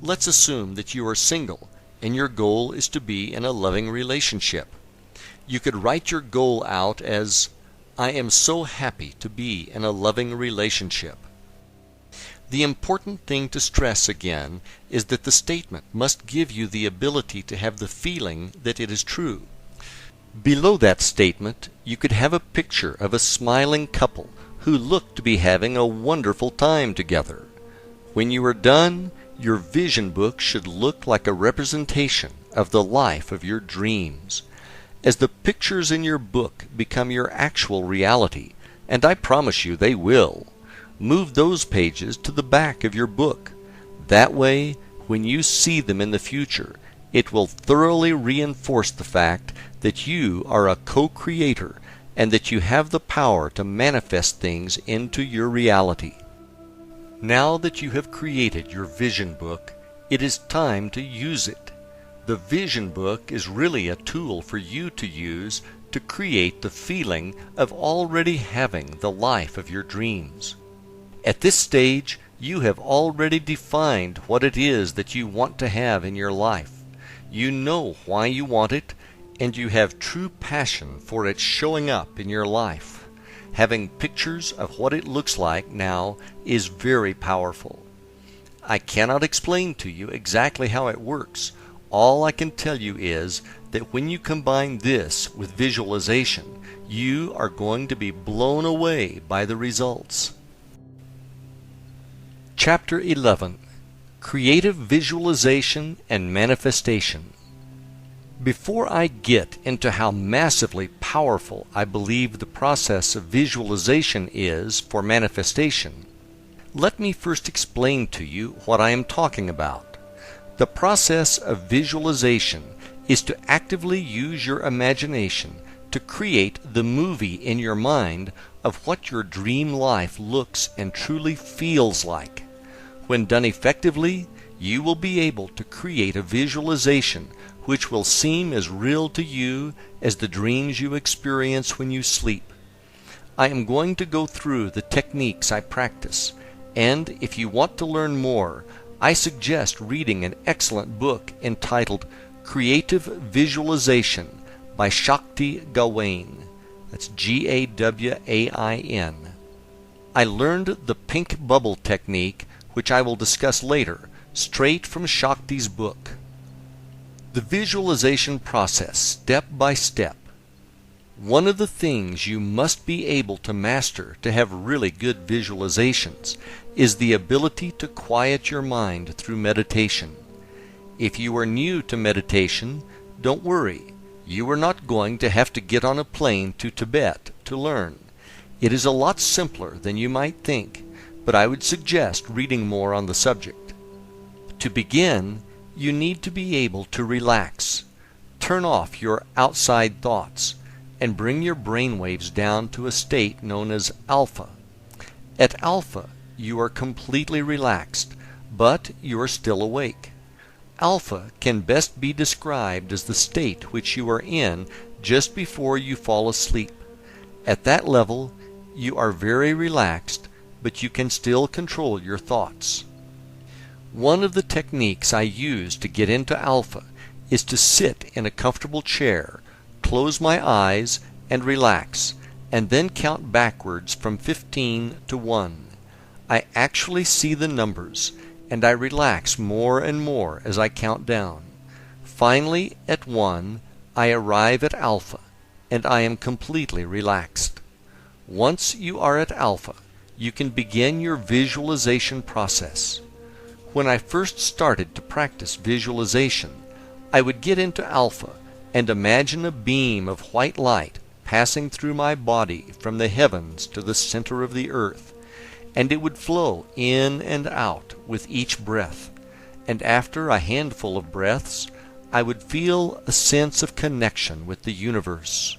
S1: Let's assume that you are single and your goal is to be in a loving relationship. You could write your goal out as I am so happy to be in a loving relationship. The important thing to stress again is that the statement must give you the ability to have the feeling that it is true. Below that statement, you could have a picture of a smiling couple who look to be having a wonderful time together. When you are done, your vision book should look like a representation of the life of your dreams. As the pictures in your book become your actual reality, and I promise you they will, move those pages to the back of your book. That way, when you see them in the future, it will thoroughly reinforce the fact that you are a co-creator and that you have the power to manifest things into your reality. Now that you have created your vision book, it is time to use it. The vision book is really a tool for you to use to create the feeling of already having the life of your dreams. At this stage, you have already defined what it is that you want to have in your life. You know why you want it, and you have true passion for it showing up in your life. Having pictures of what it looks like now is very powerful. I cannot explain to you exactly how it works. All I can tell you is that when you combine this with visualization, you are going to be blown away by the results. Chapter 11. Creative Visualization and Manifestation. Before I get into how massively powerful I believe the process of visualization is for manifestation, let me first explain to you what I am talking about. The process of visualization is to actively use your imagination to create the movie in your mind of what your dream life looks and truly feels like. When done effectively, you will be able to create a visualization which will seem as real to you as the dreams you experience when you sleep. I am going to go through the techniques I practice, and if you want to learn more, I suggest reading an excellent book entitled Creative Visualization by Shakti Gawain. That's Gawain. I learned the pink bubble technique, which I will discuss later, straight from Shakti's book. The visualization process, step by step. One of the things you must be able to master to have really good visualizations is the ability to quiet your mind through meditation. If you are new to meditation, don't worry. You are not going to have to get on a plane to Tibet to learn. It is a lot simpler than you might think, but I would suggest reading more on the subject. To begin, you need to be able to relax. Turn off your outside thoughts and bring your brainwaves down to a state known as alpha. At alpha, you are completely relaxed, but you are still awake. Alpha can best be described as the state which you are in just before you fall asleep. At that level, you are very relaxed, but you can still control your thoughts. One of the techniques I use to get into alpha is to sit in a comfortable chair, close my eyes, and relax, and then count backwards from 15 to 1. I actually see the numbers, and I relax more and more as I count down. Finally, at 1, I arrive at alpha, and I am completely relaxed. Once you are at alpha, you can begin your visualization process. When I first started to practice visualization, I would get into alpha and imagine a beam of white light passing through my body from the heavens to the center of the earth, and it would flow in and out with each breath, and after a handful of breaths, I would feel a sense of connection with the universe.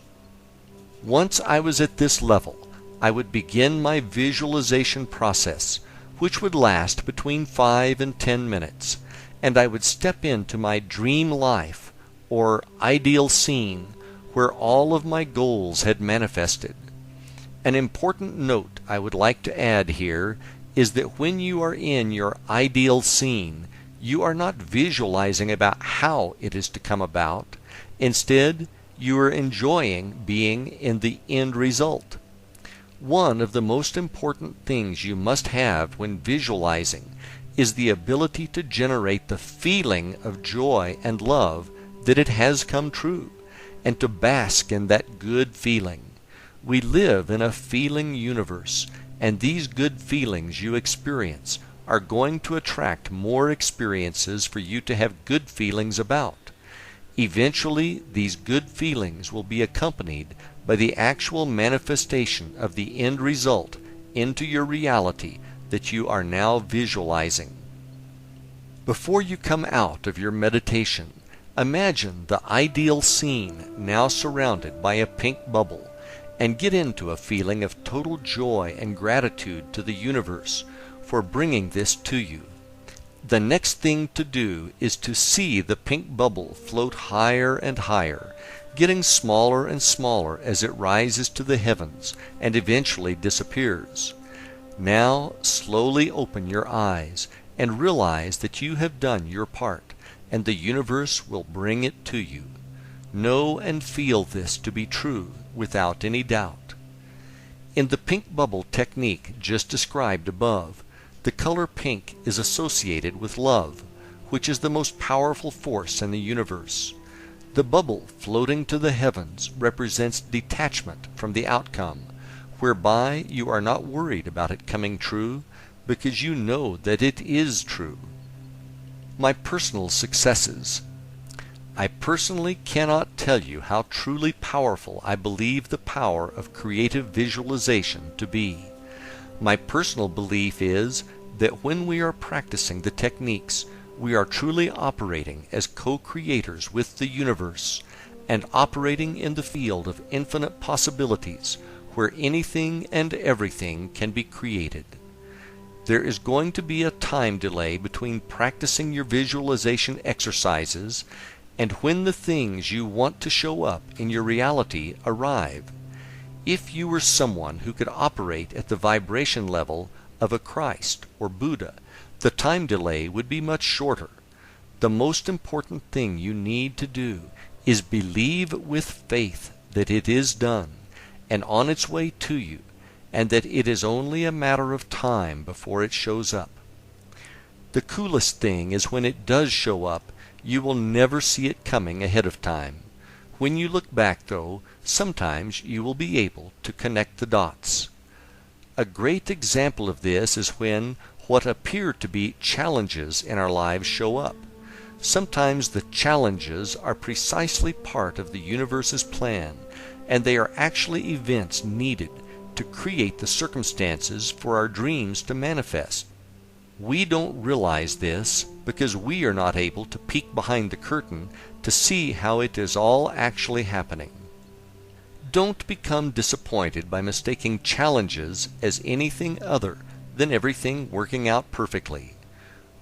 S1: Once I was at this level, I would begin my visualization process, which would last between 5 and 10 minutes, and I would step into my dream life, or ideal scene, where all of my goals had manifested. An important note I would like to add here is that when you are in your ideal scene, you are not visualizing about how it is to come about. Instead, you are enjoying being in the end result. One of the most important things you must have when visualizing is the ability to generate the feeling of joy and love that it has come true, and to bask in that good feeling. We live in a feeling universe, and these good feelings you experience are going to attract more experiences for you to have good feelings about. Eventually, these good feelings will be accompanied by the actual manifestation of the end result into your reality that you are now visualizing. Before you come out of your meditation, imagine the ideal scene now surrounded by a pink bubble, and get into a feeling of total joy and gratitude to the universe for bringing this to you. The next thing to do is to see the pink bubble float higher and higher, getting smaller and smaller as it rises to the heavens and eventually disappears. Now slowly open your eyes and realize that you have done your part, and the universe will bring it to you. Know and feel this to be true without any doubt. In the pink bubble technique just described above, the color pink is associated with love, which is the most powerful force in the universe. The bubble floating to the heavens represents detachment from the outcome, whereby you are not worried about it coming true because you know that it is true. My personal successes. I personally cannot tell you how truly powerful I believe the power of creative visualization to be. My personal belief is that when we are practicing the techniques, we are truly operating as co-creators with the universe and operating in the field of infinite possibilities where anything and everything can be created. There is going to be a time delay between practicing your visualization exercises and when the things you want to show up in your reality arrive. If you were someone who could operate at the vibration level of a Christ or Buddha, the time delay would be much shorter. The most important thing you need to do is believe with faith that it is done and on its way to you, and that it is only a matter of time before it shows up. The coolest thing is when it does show up, you will never see it coming ahead of time. When you look back, though, sometimes you will be able to connect the dots. A great example of this is when what appear to be challenges in our lives show up. Sometimes the challenges are precisely part of the universe's plan, and they are actually events needed to create the circumstances for our dreams to manifest. We don't realize this because we are not able to peek behind the curtain to see how it is all actually happening. Don't become disappointed by mistaking challenges as anything other than everything working out perfectly.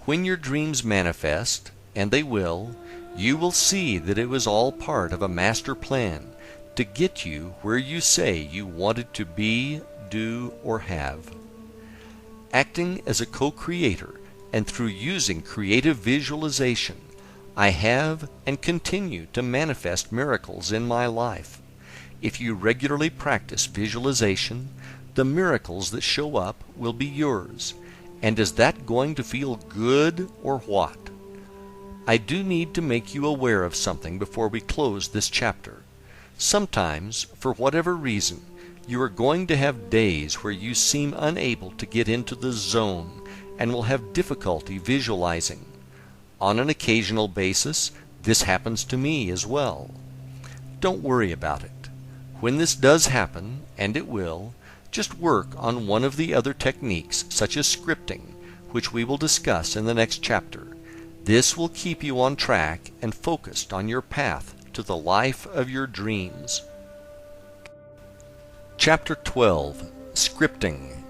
S1: When your dreams manifest, and they will, you will see that it was all part of a master plan to get you where you say you wanted to be, do, or have. Acting as a co-creator and through using creative visualization, I have and continue to manifest miracles in my life. If you regularly practice visualization, the miracles that show up will be yours. And is that going to feel good or what? I do need to make you aware of something before we close this chapter. Sometimes, for whatever reason, you are going to have days where you seem unable to get into the zone and will have difficulty visualizing. On an occasional basis, this happens to me as well. Don't worry about it. When this does happen, and it will, just work on one of the other techniques, such as scripting, which we will discuss in the next chapter. This will keep you on track and focused on your path to the life of your dreams. Chapter 12. Scripting.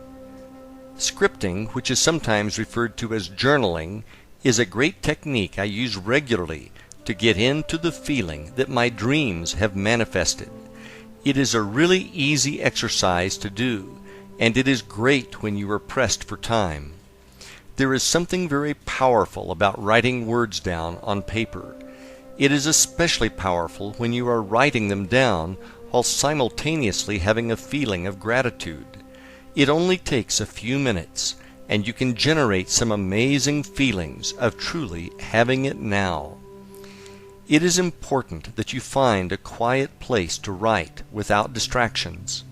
S1: Scripting, which is sometimes referred to as journaling, is a great technique I use regularly to get into the feeling that my dreams have manifested. It is a really easy exercise to do, and it is great when you are pressed for time. There is something very powerful about writing words down on paper. It is especially powerful when you are writing them down while simultaneously having a feeling of gratitude. It only takes a few minutes, and you can generate some amazing feelings of truly having it now. It is important that you find a quiet place to write without distractions.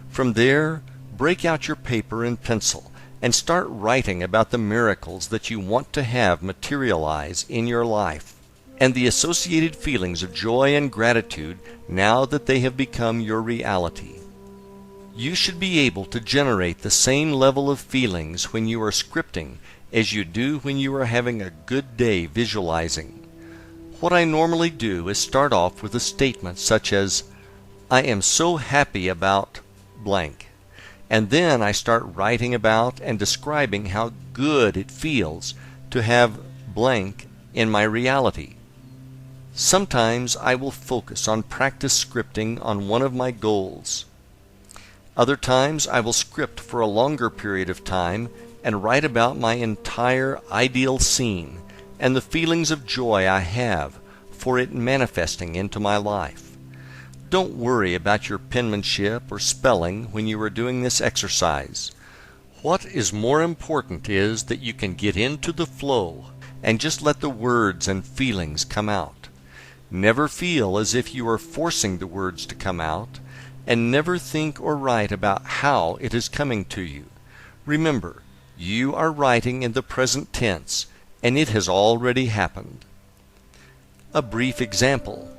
S1: From there, break out your paper and pencil and start writing about the miracles that you want to have materialize in your life, and the associated feelings of joy and gratitude now that they have become your reality. You should be able to generate the same level of feelings when you are scripting as you do when you are having a good day visualizing. What I normally do is start off with a statement such as, "I am so happy about blank," and then I start writing about and describing how good it feels to have blank in my reality. Sometimes I will focus on practice scripting on one of my goals. Other times I will script for a longer period of time and write about my entire ideal scene and the feelings of joy I have for it manifesting into my life. Don't worry about your penmanship or spelling when you are doing this exercise. What is more important is that you can get into the flow and just let the words and feelings come out. Never feel as if you are forcing the words to come out, and never think or write about how it is coming to you. Remember, you are writing in the present tense, and it has already happened. A brief example.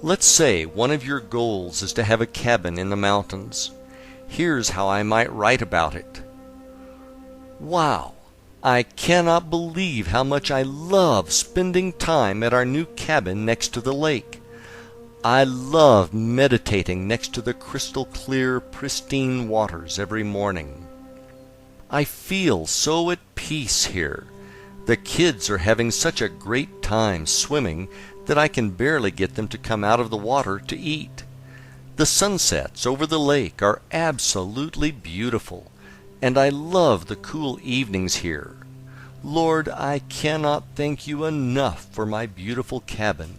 S1: Let's say one of your goals is to have a cabin in the mountains. Here's how I might write about it. Wow! I cannot believe how much I love spending time at our new cabin next to the lake. I love meditating next to the crystal clear, pristine waters every morning. I feel so at peace here. The kids are having such a great time swimming that I can barely get them to come out of the water to eat. The sunsets over the lake are absolutely beautiful, and I love the cool evenings here. Lord, I cannot thank you enough for my beautiful cabin.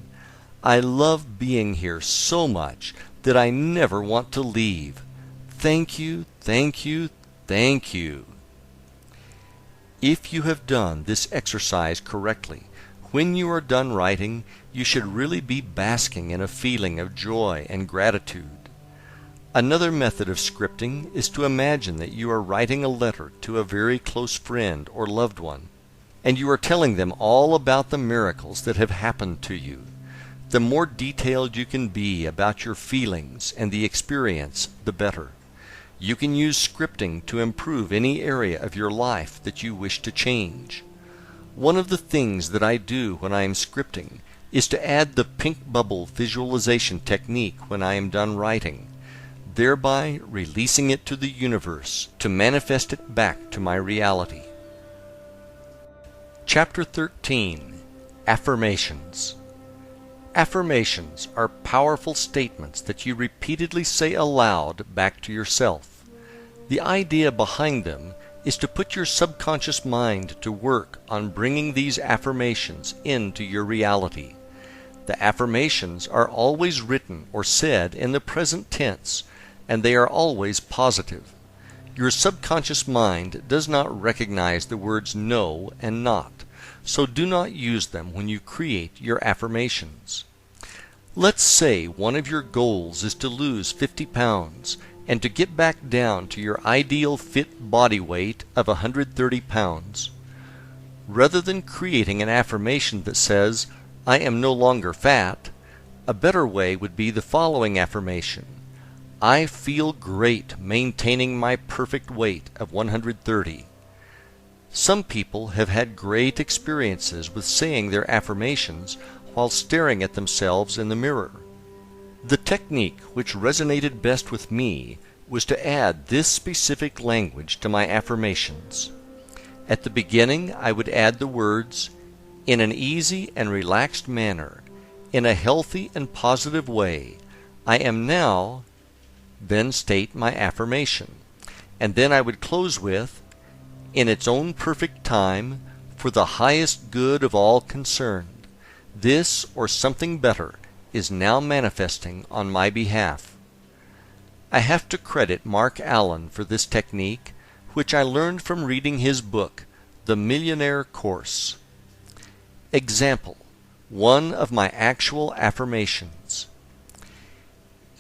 S1: I love being here so much that I never want to leave. Thank you, thank you, thank you. If you have done this exercise correctly, when you are done writing, you should really be basking in a feeling of joy and gratitude. Another method of scripting is to imagine that you are writing a letter to a very close friend or loved one, and you are telling them all about the miracles that have happened to you. The more detailed you can be about your feelings and the experience, the better. You can use scripting to improve any area of your life that you wish to change. One of the things that I do when I am scripting is to add the pink bubble visualization technique when I am done writing, thereby releasing it to the universe to manifest it back to my reality. Chapter 13. Affirmations. Affirmations are powerful statements that you repeatedly say aloud back to yourself. The idea behind them is to put your subconscious mind to work on bringing these affirmations into your reality. The affirmations are always written or said in the present tense, and they are always positive. Your subconscious mind does not recognize the words no and not, so do not use them when you create your affirmations. Let's say one of your goals is to lose 50 pounds and to get back down to your ideal fit body weight of 130 pounds. Rather than creating an affirmation that says, "I am no longer fat," a better way would be the following affirmation: "I feel great maintaining my perfect weight of 130. Some people have had great experiences with saying their affirmations while staring at themselves in the mirror. The technique which resonated best with me was to add this specific language to my affirmations. At the beginning, I would add the words, "In an easy and relaxed manner, in a healthy and positive way, I am now," then state my affirmation. And then I would close with, "In its own perfect time, for the highest good of all concerned, this or something better is now manifesting on my behalf." I have to credit Mark Allen for this technique, which I learned from reading his book, The Millionaire Course. Example: one of my actual affirmations.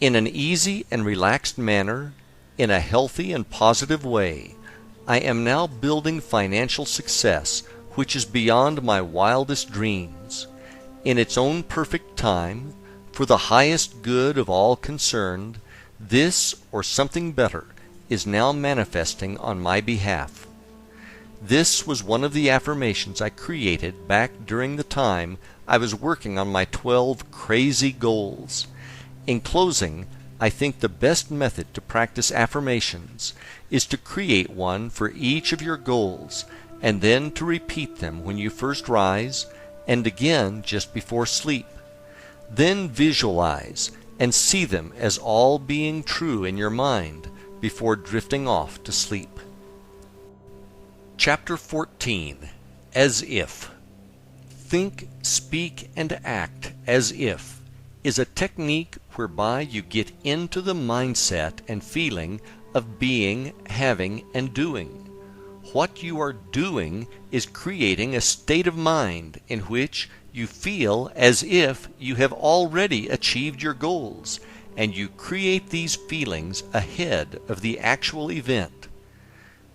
S1: In an easy and relaxed manner, in a healthy and positive way, I am now building financial success which is beyond my wildest dreams. In its own perfect time, for the highest good of all concerned, this or something better is now manifesting on my behalf. This was one of the affirmations I created back during the time I was working on my 12 crazy goals. In closing, I think the best method to practice affirmations is to create one for each of your goals and then to repeat them when you first rise and again just before sleep. Then visualize and see them as all being true in your mind before drifting off to sleep. Chapter 14. As If. Think, speak, and act as if is a technique whereby you get into the mindset and feeling of being, having, and doing. What you are doing is creating a state of mind in which you feel as if you have already achieved your goals, and you create these feelings ahead of the actual event.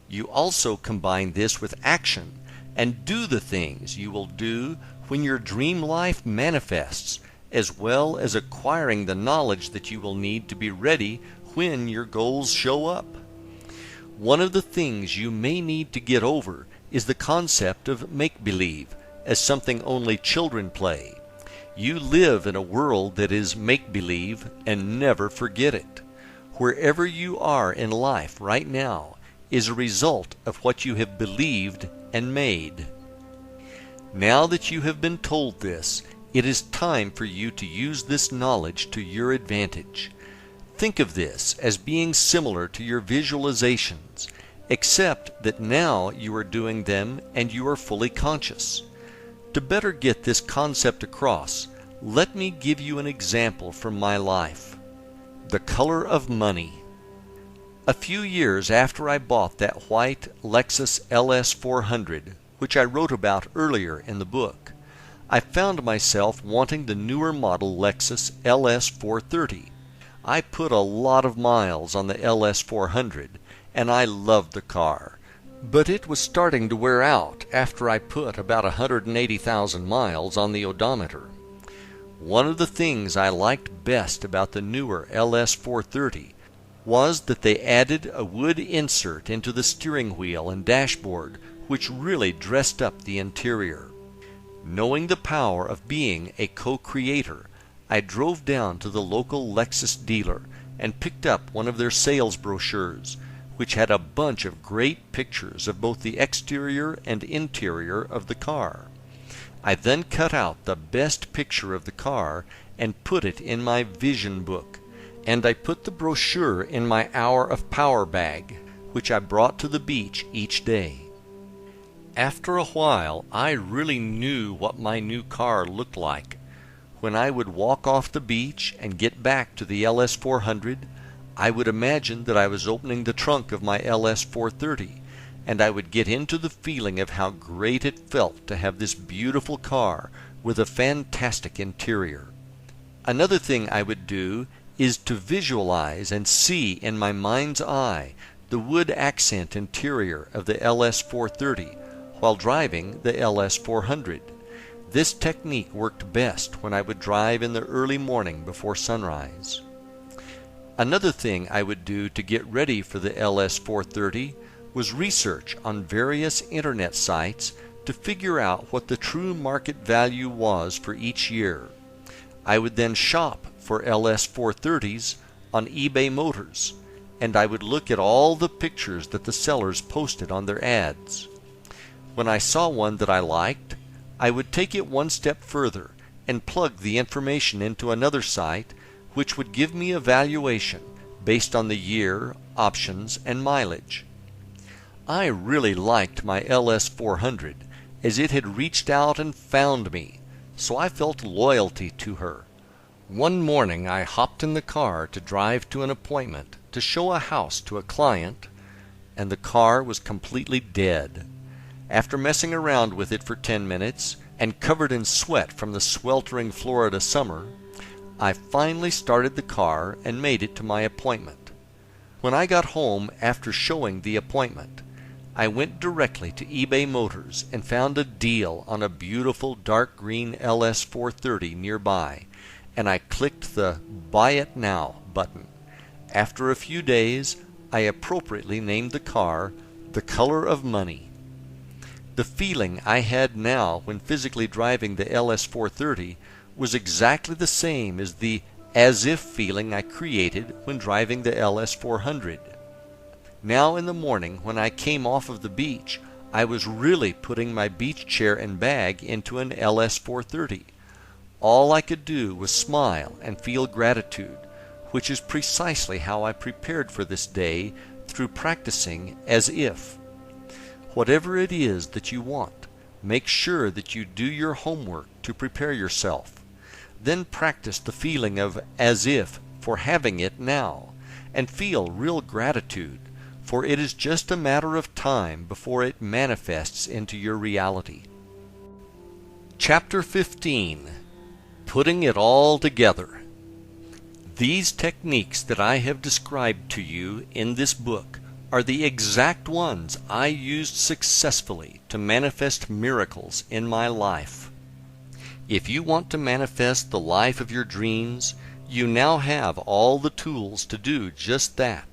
S1: You also combine this with action and do the things you will do when your dream life manifests, as well as acquiring the knowledge that you will need to be ready when your goals show up. One of the things you may need to get over is the concept of make-believe as something only children play. You live in a world that is make-believe, and never forget it. Wherever you are in life right now is a result of what you have believed and made. Now that you have been told this, it is time for you to use this knowledge to your advantage. Think of this as being similar to your visualizations, except that now you are doing them and you are fully conscious. To better get this concept across, let me give you an example from my life. The color of money. A few years after I bought that white Lexus LS 400, which I wrote about earlier in the book, I found myself wanting the newer model Lexus LS 430. I put a lot of miles on the LS 400, and I loved the car, but it was starting to wear out after I put about 180,000 miles on the odometer. One of the things I liked best about the newer LS 430 was that they added a wood insert into the steering wheel and dashboard, which really dressed up the interior. Knowing the power of being a co-creator, I drove down to the local Lexus dealer and picked up one of their sales brochures, which had a bunch of great pictures of both the exterior and interior of the car. I then cut out the best picture of the car and put it in my vision book, and I put the brochure in my hour of power bag, which I brought to the beach each day. After a while, I really knew what my new car looked like. When I would walk off the beach and get back to the LS 400, I would imagine that I was opening the trunk of my LS 430, and I would get into the feeling of how great it felt to have this beautiful car with a fantastic interior. Another thing I would do is to visualize and see in my mind's eye the wood accent interior of the LS 430 while driving the LS 400. This technique worked best when I would drive in the early morning before sunrise. Another thing I would do to get ready for the LS 430 was research on various internet sites to figure out what the true market value was for each year. I would then shop for LS 430s on eBay Motors, and I would look at all the pictures that the sellers posted on their ads. When I saw one that I liked, I would take it one step further and plug the information into another site which would give me a valuation based on the year, options, and mileage. I really liked my LS 400 as it had reached out and found me, so I felt loyalty to her. One morning I hopped in the car to drive to an appointment to show a house to a client, and the car was completely dead. After messing around with it for 10 minutes and covered in sweat from the sweltering Florida summer, I finally started the car and made it to my appointment. When I got home after showing the appointment, I went directly to eBay Motors and found a deal on a beautiful dark green LS 430 nearby, and I clicked the Buy It Now button. After a few days, I appropriately named the car The Color of Money. The feeling I had now when physically driving the LS 430 was exactly the same as the as-if feeling I created when driving the LS 400. Now in the morning when I came off of the beach, I was really putting my beach chair and bag into an LS 430. All I could do was smile and feel gratitude, which is precisely how I prepared for this day through practicing as if. Whatever it is that you want, make sure that you do your homework to prepare yourself. Then practice the feeling of as if for having it now, and feel real gratitude, for it is just a matter of time before it manifests into your reality. Chapter 15. Putting it all together. These techniques that I have described to you in this book are the exact ones I used successfully to manifest miracles in my life. If you want to manifest the life of your dreams, you now have all the tools to do just that.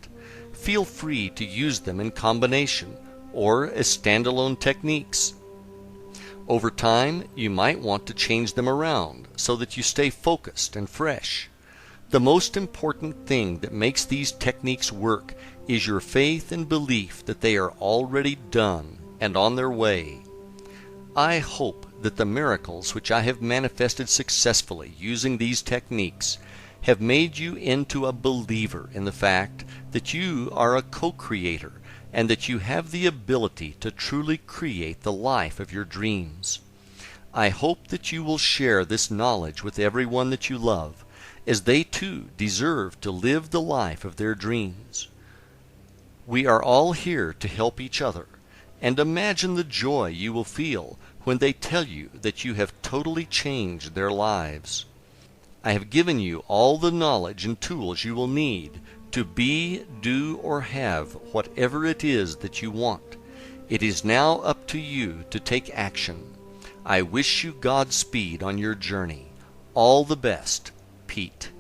S1: Feel free to use them in combination or as standalone techniques. Over time, you might want to change them around so that you stay focused and fresh. The most important thing that makes these techniques work is your faith and belief that they are already done and on their way. I hope that the miracles which I have manifested successfully using these techniques have made you into a believer in the fact that you are a co-creator and that you have the ability to truly create the life of your dreams. I hope that you will share this knowledge with everyone that you love, as they too deserve to live the life of their dreams. We are all here to help each other, and imagine the joy you will feel when they tell you that you have totally changed their lives. I have given you all the knowledge and tools you will need to be, do, or have whatever it is that you want. It is now up to you to take action. I wish you Godspeed on your journey. All the best, Pete.